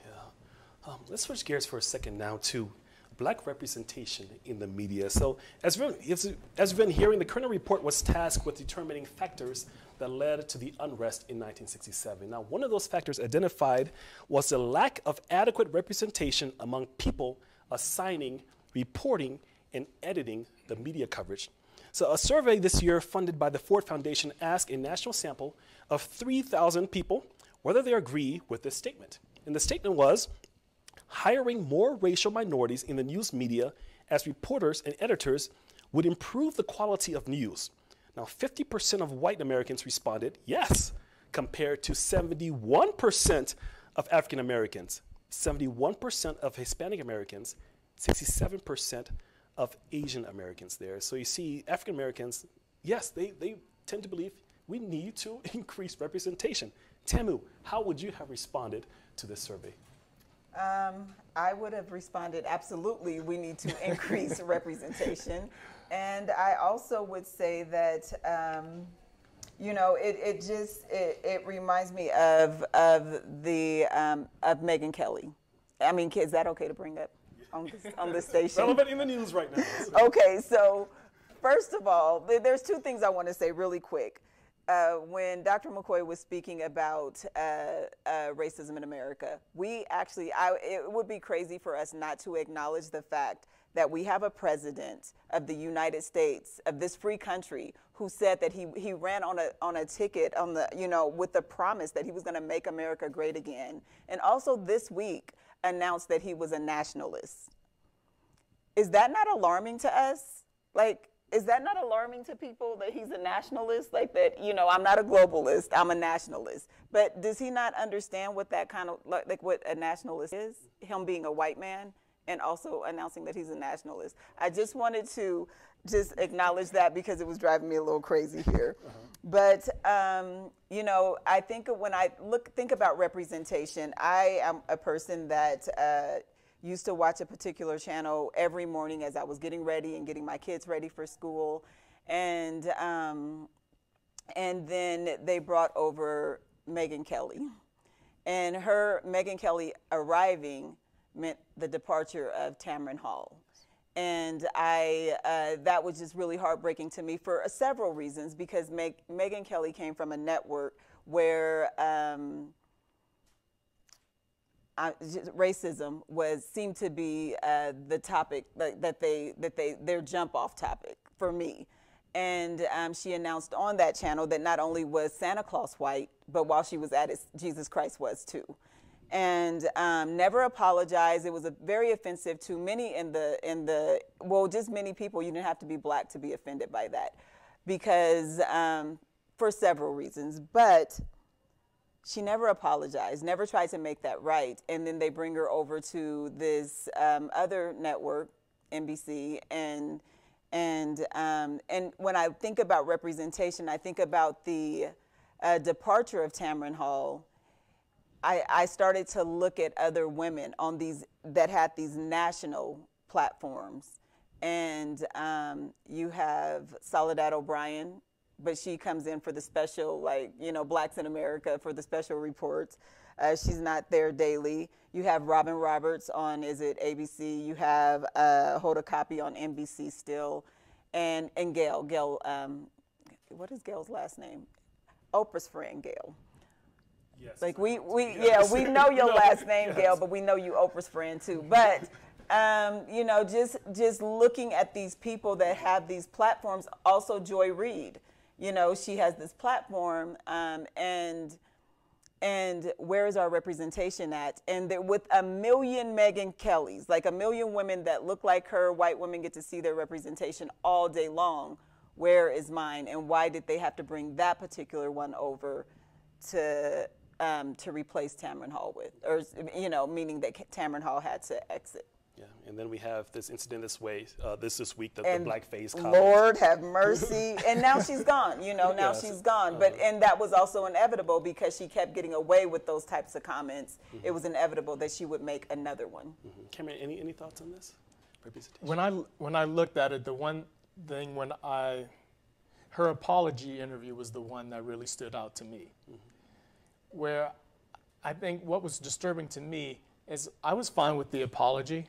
Yeah. Let's switch gears for a second now to black representation in the media. So as we've been hearing, the Kerner report was tasked with determining factors that led to the unrest in 1967. Now, one of those factors identified was the lack of adequate representation among people assigning, reporting, and editing the media coverage. So a survey this year funded by the Ford Foundation asked a national sample of 3,000 people whether they agree with this statement. And the statement was, hiring more racial minorities in the news media as reporters and editors would improve the quality of news. Now, 50% of white Americans responded yes, compared to 71% of African Americans, 71% of Hispanic Americans, 67% of Asian Americans there. So you see, African Americans, yes, they tend to believe we need to increase representation. Tamu, how would you have responded to this survey? I would have responded, absolutely, we need to increase representation. And I also would say that, it reminds me of Megyn Kelly. I mean, is that okay to bring up on the station? Relevant in the news right now. Okay, so first of all, there's two things I want to say really quick. When Dr. McCoy was speaking about racism in America, it would be crazy for us not to acknowledge the fact that we have a president of the United States, of this free country, who said that he ran on a ticket with the promise that he was going to make America great again, and also this week announced that he was a nationalist. Is that not alarming to us? Like, is that not alarming to people that he's a nationalist? Like that, you know, I'm not a globalist, I'm a nationalist. But does he not understand what that kind of, like what a nationalist is? Him being a white man and also announcing that he's a nationalist. I just wanted to just acknowledge that because it was driving me a little crazy here. But, you know, I think when I think about representation, I am a person that used to watch a particular channel every morning as I was getting ready and getting my kids ready for school. And then they brought over Megyn Kelly. And Megyn Kelly arriving meant the departure of Tamron Hall. And that was just really heartbreaking to me for several reasons, because Megyn Kelly came from a network where racism seemed to be the topic their jump off topic for me. And she announced on that channel that not only was Santa Claus white, but while she was at it, Jesus Christ was too. And never apologized. It was very offensive to many well, just many people. You didn't have to be black to be offended by that, because for several reasons. But she never apologized, never tried to make that right. And then they bring her over to this other network, NBC, and when I think about representation, I think about the departure of Tamron Hall. I started to look at other women on that had these national platforms. And you have Soledad O'Brien, but she comes in for the special, like, you know, Blacks in America for the special reports. She's not there daily. You have Robin Roberts on, is it ABC? You have Hoda Kotb on NBC still. And Gail, what is Gail's last name? Oprah's friend, Gail. Yes. Like we know your last name, yes. Gail, but we know you Oprah's friend too. But you know, just looking at these people that have these platforms. Also, Joy Reid, you know, she has this platform, and where is our representation at? And with a million Megyn Kellys, like a million women that look like her, white women get to see their representation all day long. Where is mine? And why did they have to bring that particular one over to replace Tamron Hall with, or, you know, meaning that Tamron Hall had to exit? Yeah, and then we have this incident this week, the blackface comment. Lord have mercy. And now she's gone, you know, now she's gone. But, and that was also inevitable because she kept getting away with those types of comments. It was inevitable that she would make another one. Cameron, any thoughts on this? When I looked at it, the one thing her apology interview was the one that really stood out to me. Where I think what was disturbing to me is I was fine with the apology.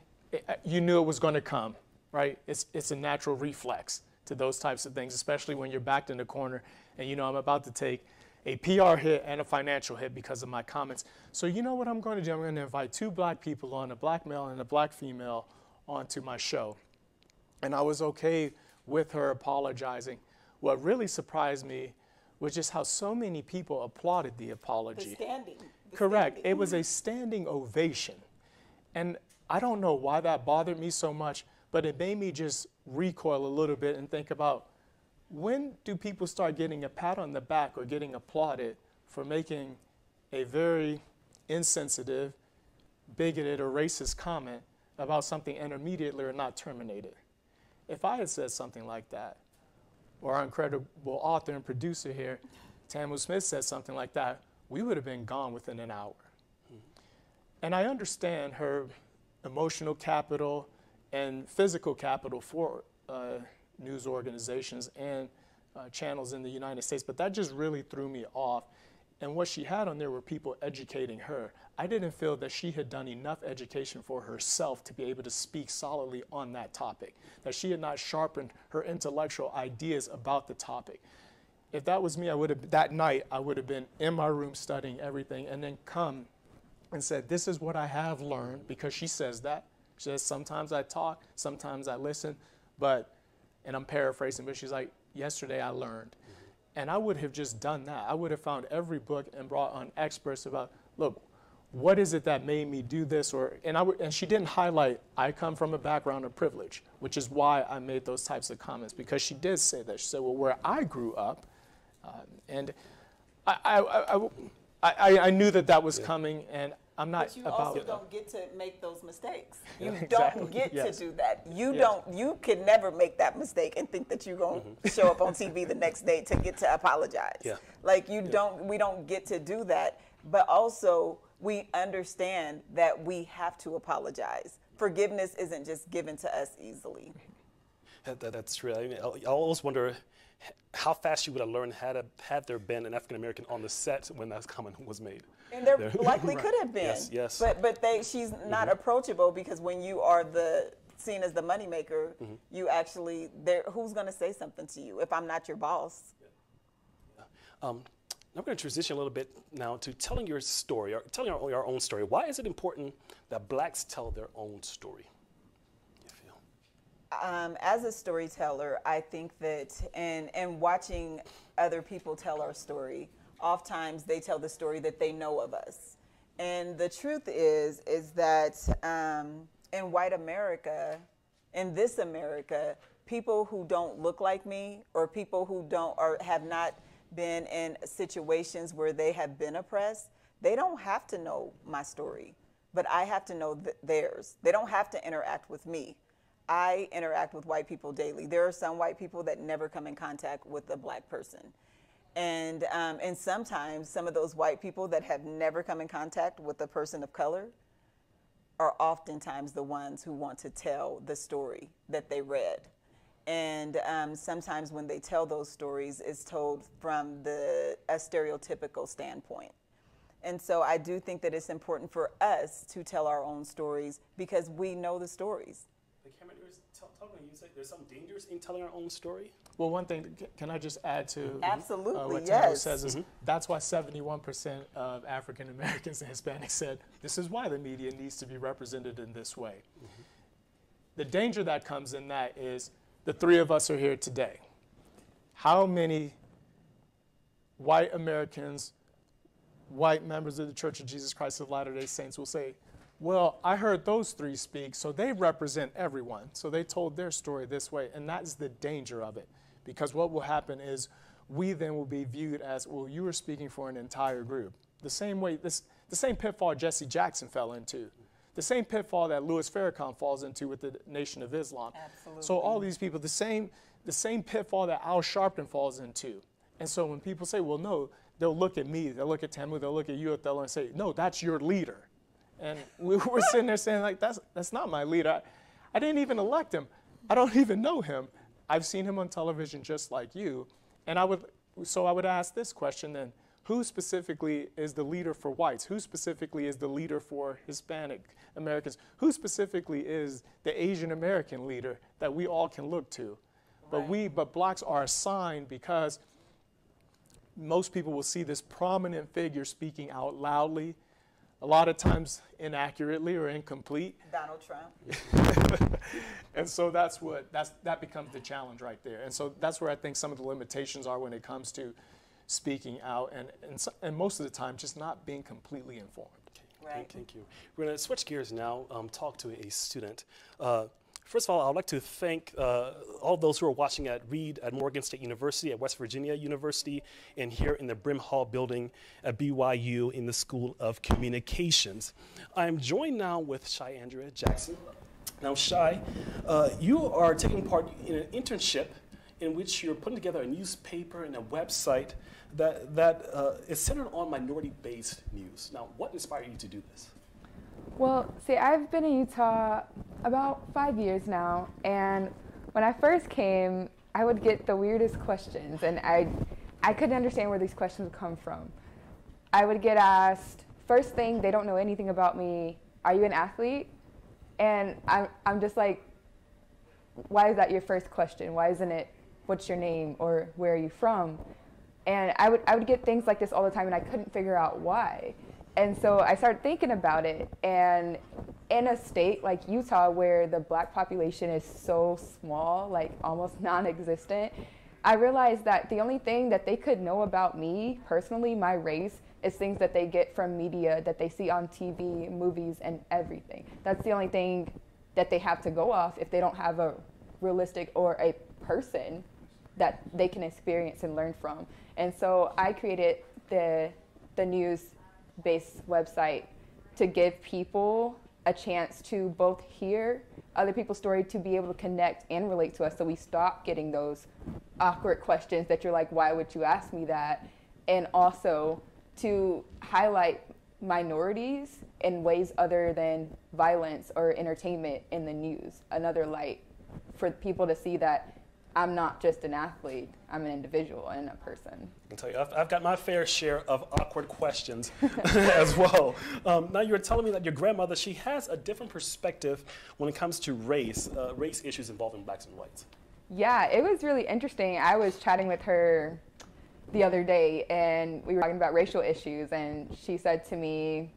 You knew it was going to come, right? It's a natural reflex to those types of things, especially when you're backed in the corner and you know I'm about to take a PR hit and a financial hit because of my comments. So you know what I'm going to do? I'm going to invite two black people on, a black male and a black female, onto my show. And I was okay with her apologizing. What really surprised me was just how so many people applauded the apology. Correct. It was a standing ovation. And I don't know why that bothered me so much, but it made me just recoil a little bit and think about, when do people start getting a pat on the back or getting applauded for making a very insensitive, bigoted, or racist comment about something and immediately or not terminated? If I had said something like that, or our incredible author and producer here, Tamu Smith, said something like that, we would have been gone within an hour. And I understand her emotional capital and physical capital for news organizations and channels in the United States, but that just really threw me off. And what she had on there were people educating her. I didn't feel that she had done enough education for herself to be able to speak solidly on that topic, that she had not sharpened her intellectual ideas about the topic. If that was me, that night, I would have been in my room studying everything and then come and said, this is what I have learned, because she says that. She says, sometimes I talk, sometimes I listen, and I'm paraphrasing, but she's like, yesterday I learned. And I would have just done that. I would have found every book and brought on experts about, look, what is it that made me do this? And she didn't highlight, I come from a background of privilege, which is why I made those types of comments, because she did say that. She said, well, where I grew up, and I knew that was coming, and I'm not but you about also don't get to make those mistakes. You Exactly. don't get Yes. to do that. You Yes. don't. You can never make that mistake and think that you're going to show up on TV the next day to get to apologize. Yeah. Like we don't get to do that. But also we understand that we have to apologize. Forgiveness isn't just given to us easily. That's true. I mean, I always wonder how fast you would have learned had there been an African American on the set when that comment was made. And there likely could have been. Yes, yes. But she's not approachable, because when you are seen as the moneymaker, you actually, who's going to say something to you if I'm not your boss? I'm going to transition a little bit now to telling your story, or telling our own story. Why is it important that blacks tell their own story? As a storyteller, I think that, and watching other people tell our story, oftentimes they tell the story that they know of us. And the truth is that in white America, in this America, people who don't look like me, or people who don't, or have not been in situations where they have been oppressed, they don't have to know my story, but I have to know theirs. They don't have to interact with me. I interact with white people daily. There are some white people that never come in contact with a black person. And sometimes some of those white people that have never come in contact with a person of color are oftentimes the ones who want to tell the story that they read. And sometimes when they tell those stories, it's told from a stereotypical standpoint. And so I do think that it's important for us to tell our own stories, because we know the stories. Cameron, you say there's some dangers in telling our own story? Well, one thing, can I just add to Absolutely, what yes. Tango says is that's why 71% of African Americans and Hispanics said this is why the media needs to be represented in this way. The danger that comes in that is the three of us are here today. How many white Americans, white members of the Church of Jesus Christ of Latter-day Saints will say, well, I heard those three speak, so they represent everyone. So they told their story this way, and that's the danger of it. Because what will happen is we then will be viewed as, well, you were speaking for an entire group. The same way, the same pitfall Jesse Jackson fell into. The same pitfall that Louis Farrakhan falls into with the Nation of Islam. Absolutely. So all these people, the same pitfall that Al Sharpton falls into. And so when people say, well, no, they'll look at me, they'll look at Tamu, they'll look at you, Othello, and say, no, that's your leader. And we were sitting there saying, like, that's not my leader. I didn't even elect him. I don't even know him. I've seen him on television just like you. And I would ask this question then, who specifically is the leader for whites? Who specifically is the leader for Hispanic Americans? Who specifically is the Asian American leader that we all can look to? Right. But blacks are assigned because most people will see this prominent figure speaking out loudly, a lot of times inaccurately or incomplete. Donald Trump. And so that becomes the challenge right there. And so that's where I think some of the limitations are when it comes to speaking out and most of the time just not being completely informed. Okay. Right. Thank you. We're going to switch gears now, talk to a student. First of all, I'd like to thank all those who are watching at Morgan State University, at West Virginia University, and here in the Brim Hall building at BYU in the School of Communications. I'm joined now with Shai Andrea Jackson. Now, Shai, you are taking part in an internship in which you're putting together a newspaper and a website that is centered on minority-based news. Now, what inspired you to do this? Well, see, I've been in Utah about 5 years now, and when I first came, I would get the weirdest questions, and I couldn't understand where these questions would come from. I would get asked, first thing, they don't know anything about me, are you an athlete? And I'm just like, why is that your first question? Why isn't it, what's your name, or where are you from? And I would get things like this all the time, and I couldn't figure out why. And so I started thinking about it, and in a state like Utah where the black population is so small, like almost non-existent, I realized that the only thing that they could know about me personally, my race, is things that they get from media, that they see on TV, movies, and everything. That's the only thing that they have to go off if they don't have a realistic or a person that they can experience and learn from. And so I created the news-based website to give people a chance to both hear other people's story, to be able to connect and relate to us, so we stop getting those awkward questions that you're like, why would you ask me that? And also to highlight minorities in ways other than violence or entertainment in the news, another light for people to see that I'm not just an athlete, I'm an individual and a person. I can tell you, I've got my fair share of awkward questions as well. Now, you were telling me that your grandmother, she has a different perspective when it comes to race issues involving blacks and whites. Yeah, it was really interesting. I was chatting with her the other day, and we were talking about racial issues, and she said to me,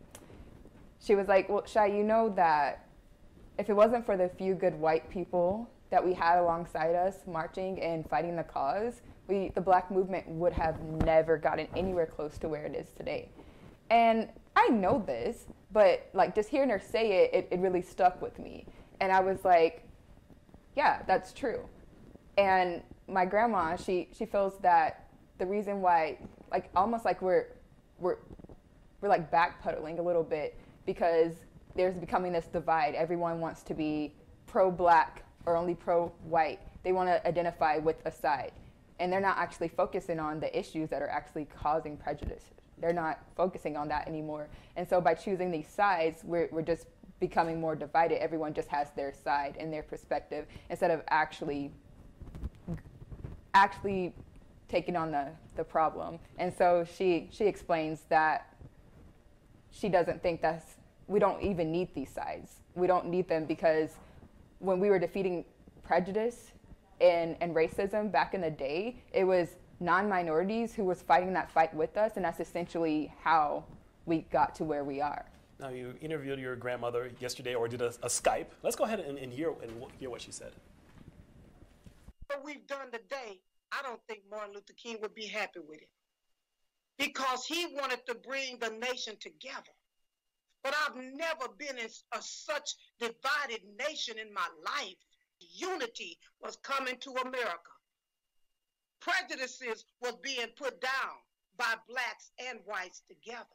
she was like, well, Shai, you know that if it wasn't for the few good white people that we had alongside us marching and fighting the cause, the black movement would have never gotten anywhere close to where it is today. And I know this, but like just hearing her say it, it really stuck with me. And I was like, yeah, that's true. And my grandma, she feels that the reason why, like almost like we're like backpedaling a little bit, because there's becoming this divide. Everyone wants to be pro-black or only pro-white. They want to identify with a side. And they're not actually focusing on the issues that are actually causing prejudice. They're not focusing on that anymore. And so by choosing these sides, we're just becoming more divided. Everyone just has their side and their perspective instead of actually taking on the problem. And so she explains that she doesn't think we don't even need these sides. We don't need them because when we were defeating prejudice and racism back in the day, it was non-minorities who was fighting that fight with us, and that's essentially how we got to where we are. Now, you interviewed your grandmother yesterday, or did a Skype. Let's go ahead and hear what she said. What we've done today, I don't think Martin Luther King would be happy with it, because he wanted to bring the nation together. But I've never been in such divided nation in my life. Unity was coming to America. Prejudices was being put down by blacks and whites together.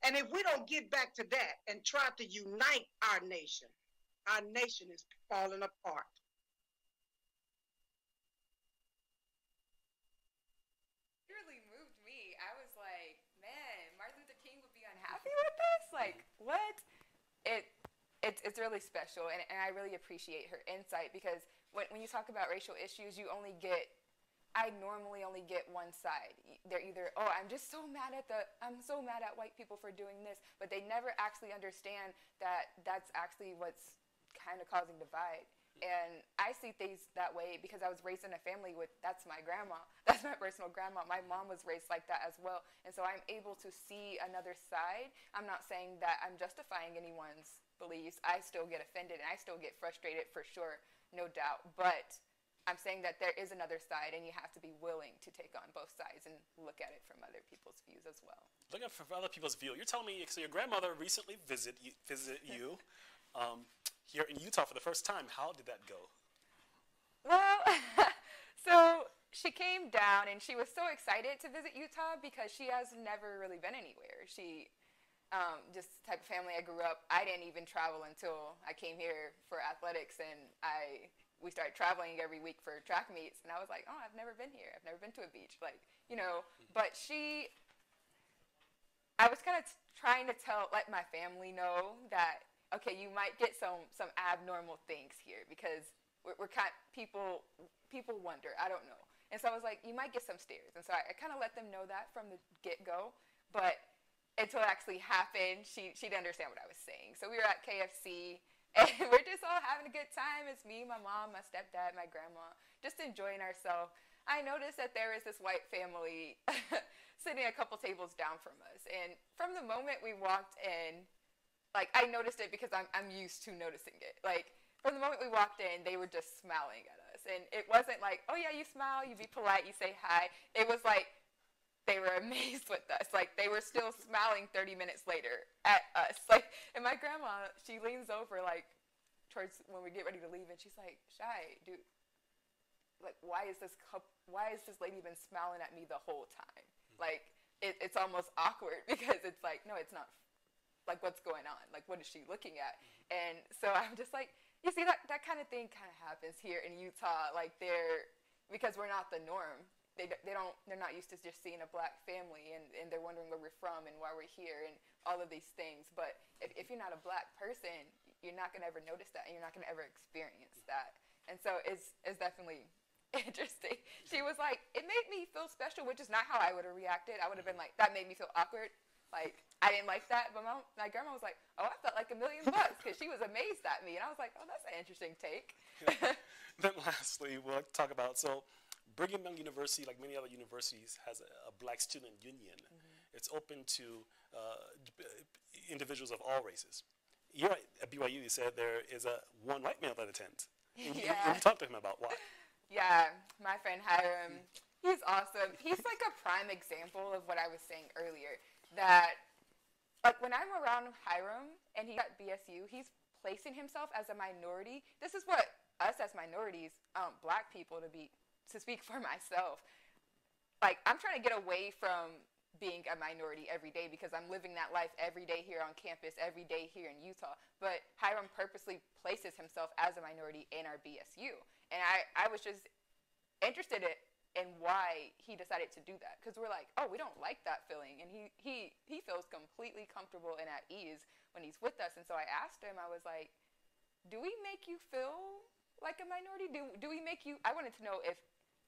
And if we don't get back to that and try to unite our nation is falling apart. It really moved me. I was like, man, Martin Luther King would be unhappy with this? Like, what? It's really special, and I really appreciate her insight, because when you talk about racial issues, I normally only get one side. They're either, oh, I'm so mad at white people for doing this, but they never actually understand that that's actually what's kind of causing divide. And I see things that way because I was raised in a family that's my grandma. That's my personal grandma. My mom was raised like that as well. And so I'm able to see another side. I'm not saying that I'm justifying anyone's beliefs. I still get offended and I still get frustrated for sure, no doubt. But I'm saying that there is another side, and you have to be willing to take on both sides and look at it from other people's views as well. Looking from other people's view, you're telling me, so your grandmother recently visited you here in Utah for the first time. How did that go? Well, so she came down, and she was so excited to visit Utah because she has never really been anywhere. She just the type of family I grew up, I didn't even travel until I came here for athletics, and we started traveling every week for track meets, and I was like, oh, I've never been here. I've never been to a beach, but I was kind of trying to let my family know that, okay, you might get some abnormal things here, because we're kind of, people wonder, I don't know. And so I was like, you might get some stares. And so I kind of let them know that from the get-go, but until it actually happened, she didn't understand what I was saying. So we were at KFC, and we're just all having a good time. It's me, my mom, my stepdad, my grandma, just enjoying ourselves. I noticed that there is this white family sitting a couple tables down from us. And from the moment we walked in, like, I noticed it because I'm used to noticing it. Like, from the moment we walked in, they were just smiling at us. us. And it wasn't like, oh yeah, you smile, you be polite, you say hi. It was like they were amazed with us. Like they were still smiling 30 minutes later at us. Like, and my grandma, she leans over like towards when we get ready to leave, and she's like, Shy, dude, like why is this lady been smiling at me the whole time? Like it's almost awkward because it's like, no, it's not. Like, what's going on? Like, what is she looking at? And so I'm just like, you see, that kind of thing kind of happens here in Utah. Like, because we're not the norm. They're not used to just seeing a black family, and they're wondering where we're from and why we're here and all of these things. But if you're not a black person, you're not going to ever notice that, and you're not going to ever experience that. And so it's definitely interesting. She was like, it made me feel special, which is not how I would have reacted. I would have been like, that made me feel awkward. Like, I didn't like that, but my grandma was like, oh, I felt like $1 million because she was amazed at me. And I was like, oh, that's an interesting take. Then lastly, we'll talk about, so Brigham Young University, like many other universities, has a black student union. It's open to individuals of all races. You're at BYU, you said there is one white male that attends. And you talked to him about why. Yeah, my friend Hiram, he's awesome. He's like a prime example of what I was saying earlier. That, like, when I'm around Hiram and he's at BSU, he's placing himself as a minority. This is what us as minorities, black people, to speak for myself, like, I'm trying to get away from being a minority every day because I'm living that life every day here on campus, every day here in Utah. But Hiram purposely places himself as a minority in our BSU. And I was just interested in why he decided to do that, because we're like, oh, we don't like that feeling, and he feels completely comfortable and at ease when he's with us. And so I asked him, I was like, do we make you feel like a minority? Do we make you, I wanted to know if,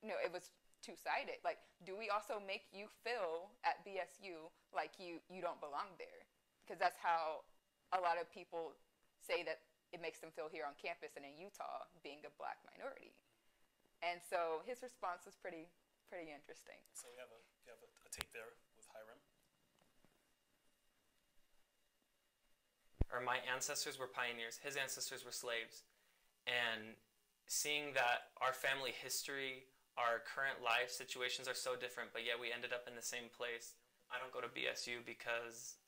it was two-sided, like, do we also make you feel at BSU like you don't belong there? Because that's how a lot of people say that it makes them feel here on campus and in Utah, being a black minority. And so his response was pretty interesting. So we have a take there with Hiram. Or my ancestors were pioneers, his ancestors were slaves. And seeing that our family history, our current life situations are so different, but yet we ended up in the same place. I don't go to BSU because,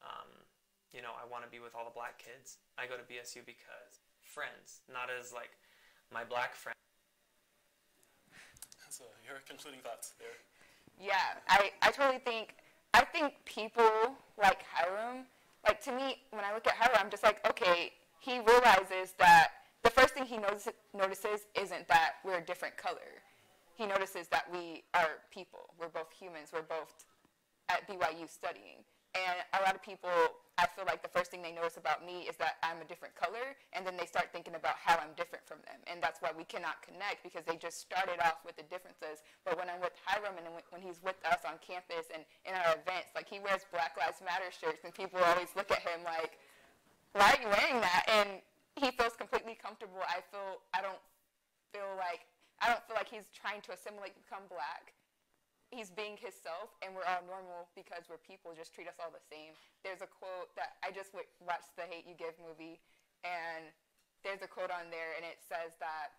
I want to be with all the black kids. I go to BSU because friends, not as like my black friend. So your concluding thoughts there? Yeah, I totally think people like Hiram, like to me, when I look at Hiram, I'm just like, okay, he realizes that the first thing he notices isn't that we're a different color. He notices that we are people. We're both humans. We're both at BYU studying. And a lot of people, I feel like the first thing they notice about me is that I'm a different color, and then they start thinking about how I'm different from them. And that's why we cannot connect, because they just started off with the differences. But when I'm with Hiram and when he's with us on campus and in our events, like he wears Black Lives Matter shirts, and people always look at him like, why are you wearing that? And he feels completely comfortable. I don't feel like he's trying to assimilate to become black. He's being himself, and we're all normal because we're people. Just treat us all the same. There's a quote that I just watched the Hate U Give movie, and there's a quote on there, and it says that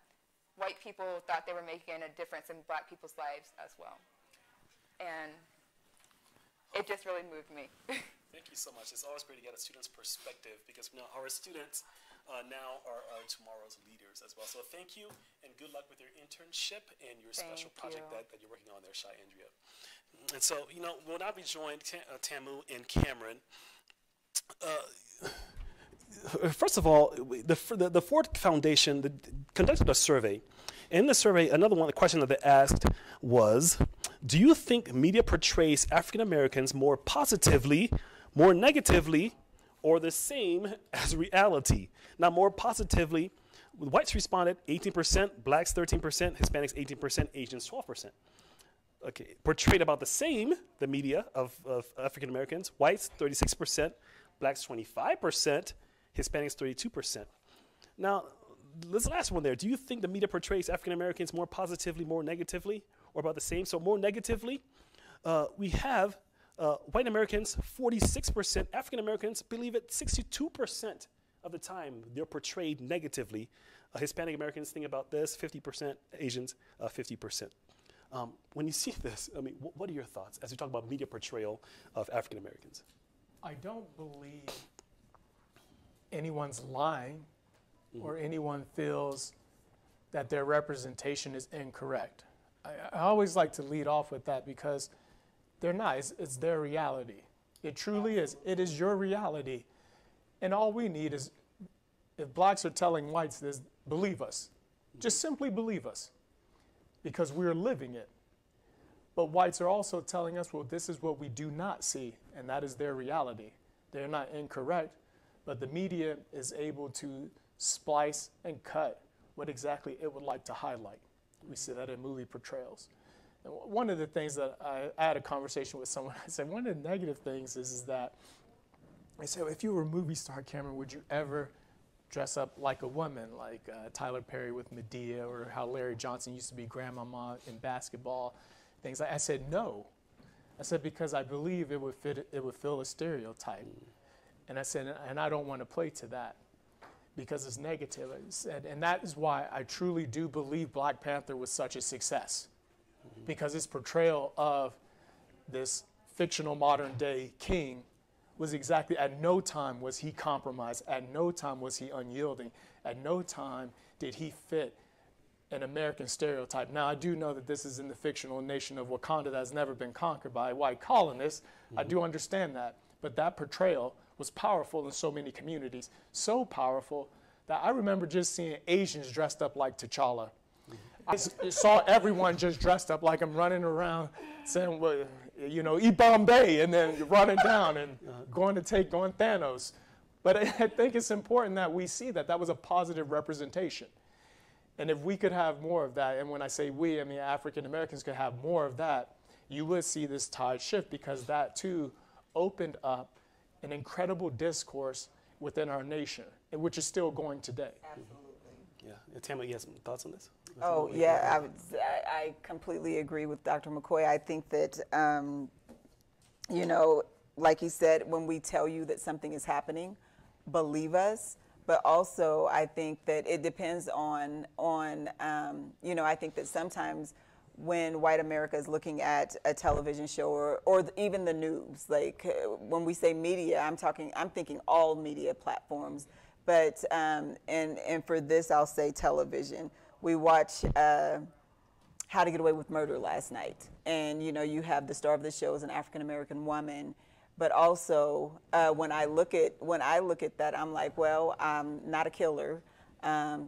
white people thought they were making a difference in black people's lives as well. And it just really moved me. Thank you so much. It's always great to get a student's perspective, because our students now are tomorrow's leaders as well. So thank you, and good luck with your internship and your special project that you're working on there, Shy Andrea. And so, we'll now be joined, Tamu and Cameron. First of all, the Ford Foundation conducted a survey. In the survey, the question that they asked was, do you think media portrays African Americans more positively, more negatively, or the same as reality? Now, more positively, whites responded 18%, blacks 13%, Hispanics 18%, Asians 12%. Okay, portrayed about the same, the media of African Americans, whites 36%, blacks 25%, Hispanics 32%. Now, this last one there, do you think the media portrays African Americans more positively, more negatively, or about the same? So more negatively, we have white Americans 46%, African Americans, believe it, 62% of the time, they're portrayed negatively. Hispanic Americans think about this, 50%, Asians, 50%. When you see this, I mean, what are your thoughts as we talk about media portrayal of African Americans? I don't believe anyone's lying or anyone feels that their representation is incorrect. I always like to lead off with that because they're not. It's their reality. It truly is. It is your reality. And all we need is, if blacks are telling whites this, believe us. Just simply believe us, because we're living it. But whites are also telling us, well, this is what we do not see, and that is their reality. They're not incorrect, but the media is able to splice and cut what exactly it would like to highlight. We see that in movie portrayals. And one of the things that I had a conversation with someone, I said, one of the negative things is that I said, if you were a movie star, Cameron, would you ever dress up like a woman, like Tyler Perry with Medea, or how Larry Johnson used to be grandmama in basketball, things like. I said no. I said because I believe it would fill a stereotype, and I said, and I don't want to play to that because it's negative. I said, and that is why I truly do believe Black Panther was such a success, because its portrayal of this fictional modern day king was exactly, at no time was he compromised, at no time was he unyielding, at no time did he fit an American stereotype. Now, I do know that this is in the fictional nation of Wakanda that has never been conquered by white colonists. I do understand that. But that portrayal was powerful in so many communities, so powerful that I remember just seeing Asians dressed up like T'Challa. I saw everyone just dressed up like I'm running around saying, well, you know, eat Bombay, and then running down and going Thanos. But I think it's important that we see that that was a positive representation. And if we could have more of that, and when I say we, I mean African Americans could have more of that, you would see this tide shift, because that too opened up an incredible discourse within our nation, which is still going today. Absolutely. Yeah. Tamara, you have some thoughts on this? Oh, yeah, I completely agree with Dr. McCoy. I think that, you know, like he said, when we tell you that something is happening, believe us. But also, I think that it depends on you know, I think that sometimes when white America is looking at a television show or even the news, like when we say media, I'm thinking all media platforms. But, and for this, I'll say television. We watch How to Get Away with Murder last night. And, you know, you have the star of the show is an African-American woman. But also, when I look at that, I'm like, well, I'm not a killer.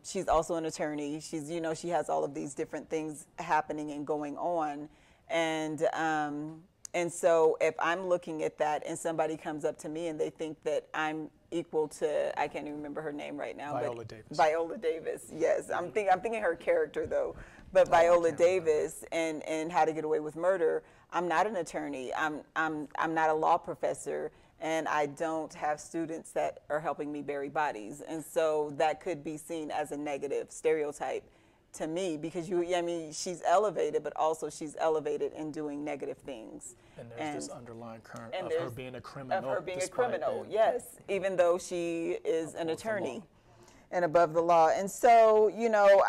She's also an attorney. She's, you know, she has all of these different things happening and going on. And so if I'm looking at that and somebody comes up to me and they think that I'm equal to, I can't even remember her name right now. Viola Davis. Viola Davis, yes. I'm thinking her character though. But Viola Davis and How to Get Away with Murder, I'm not an attorney. I'm not a law professor, and I don't have students that are helping me bury bodies. And so that could be seen as a negative stereotype to me, because I mean, she's elevated, but also she's elevated in doing negative things. And there's this underlying current of her being a criminal. Of her being a criminal, yes, even though she is an attorney and above the law. And so, you know,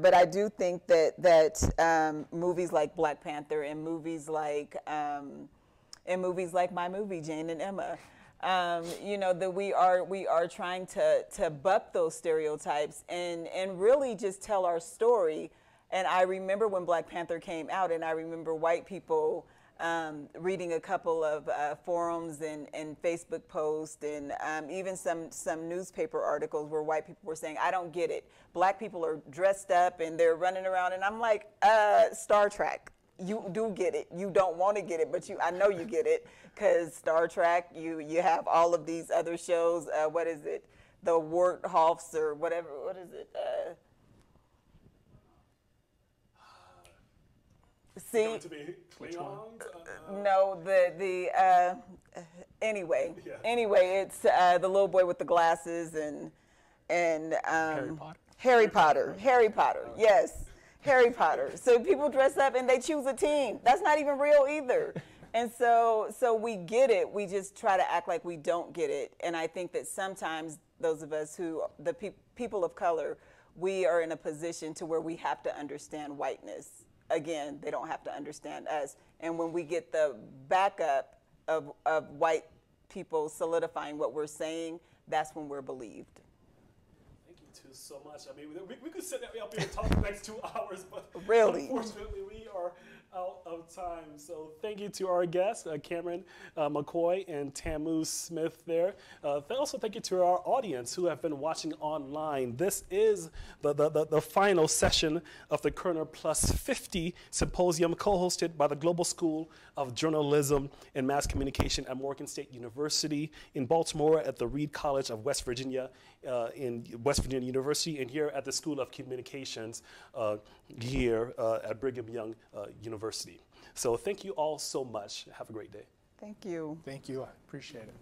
but I do think that movies like Black Panther and movies like my movie, Jane and Emma, you know, that we are trying to buck those stereotypes and really just tell our story. And I remember when Black Panther came out, and I remember white people reading a couple of forums and Facebook posts and even some newspaper articles where white people were saying, I don't get it. Black people are dressed up and they're running around, and I'm like, Star Trek. You do get it. You don't want to get it, but I know you get it, because Star Trek, you have all of these other shows. What is it? The Warthofs or whatever. What is it? See? To be Klingons? No, anyway. Yeah. Anyway, it's the little boy with the glasses and Harry Potter. Harry Potter. Yes. Harry Potter. So people dress up and they choose a team. That's not even real either. And so we get it. We just try to act like we don't get it. And I think that sometimes those of us who, people of color, we are in a position to where we have to understand whiteness. Again, they don't have to understand us. And when we get the backup of white people solidifying what we're saying, that's when we're believed. Thank you two so much. I mean, we could sit up here and talk for the next 2 hours, but really, unfortunately, we are out of time. So thank you to our guests, Cameron McCoy and Tamu Smith there. Also thank you to our audience who have been watching online. This is the final session of the Kerner Plus 50 Symposium, co-hosted by the Global School of Journalism and Mass Communication at Morgan State University in Baltimore, at the Reed College of West Virginia in West Virginia University, and here at the School of Communications here at Brigham Young University. So thank you all so much. Have a great day. Thank you. Thank you. I appreciate it.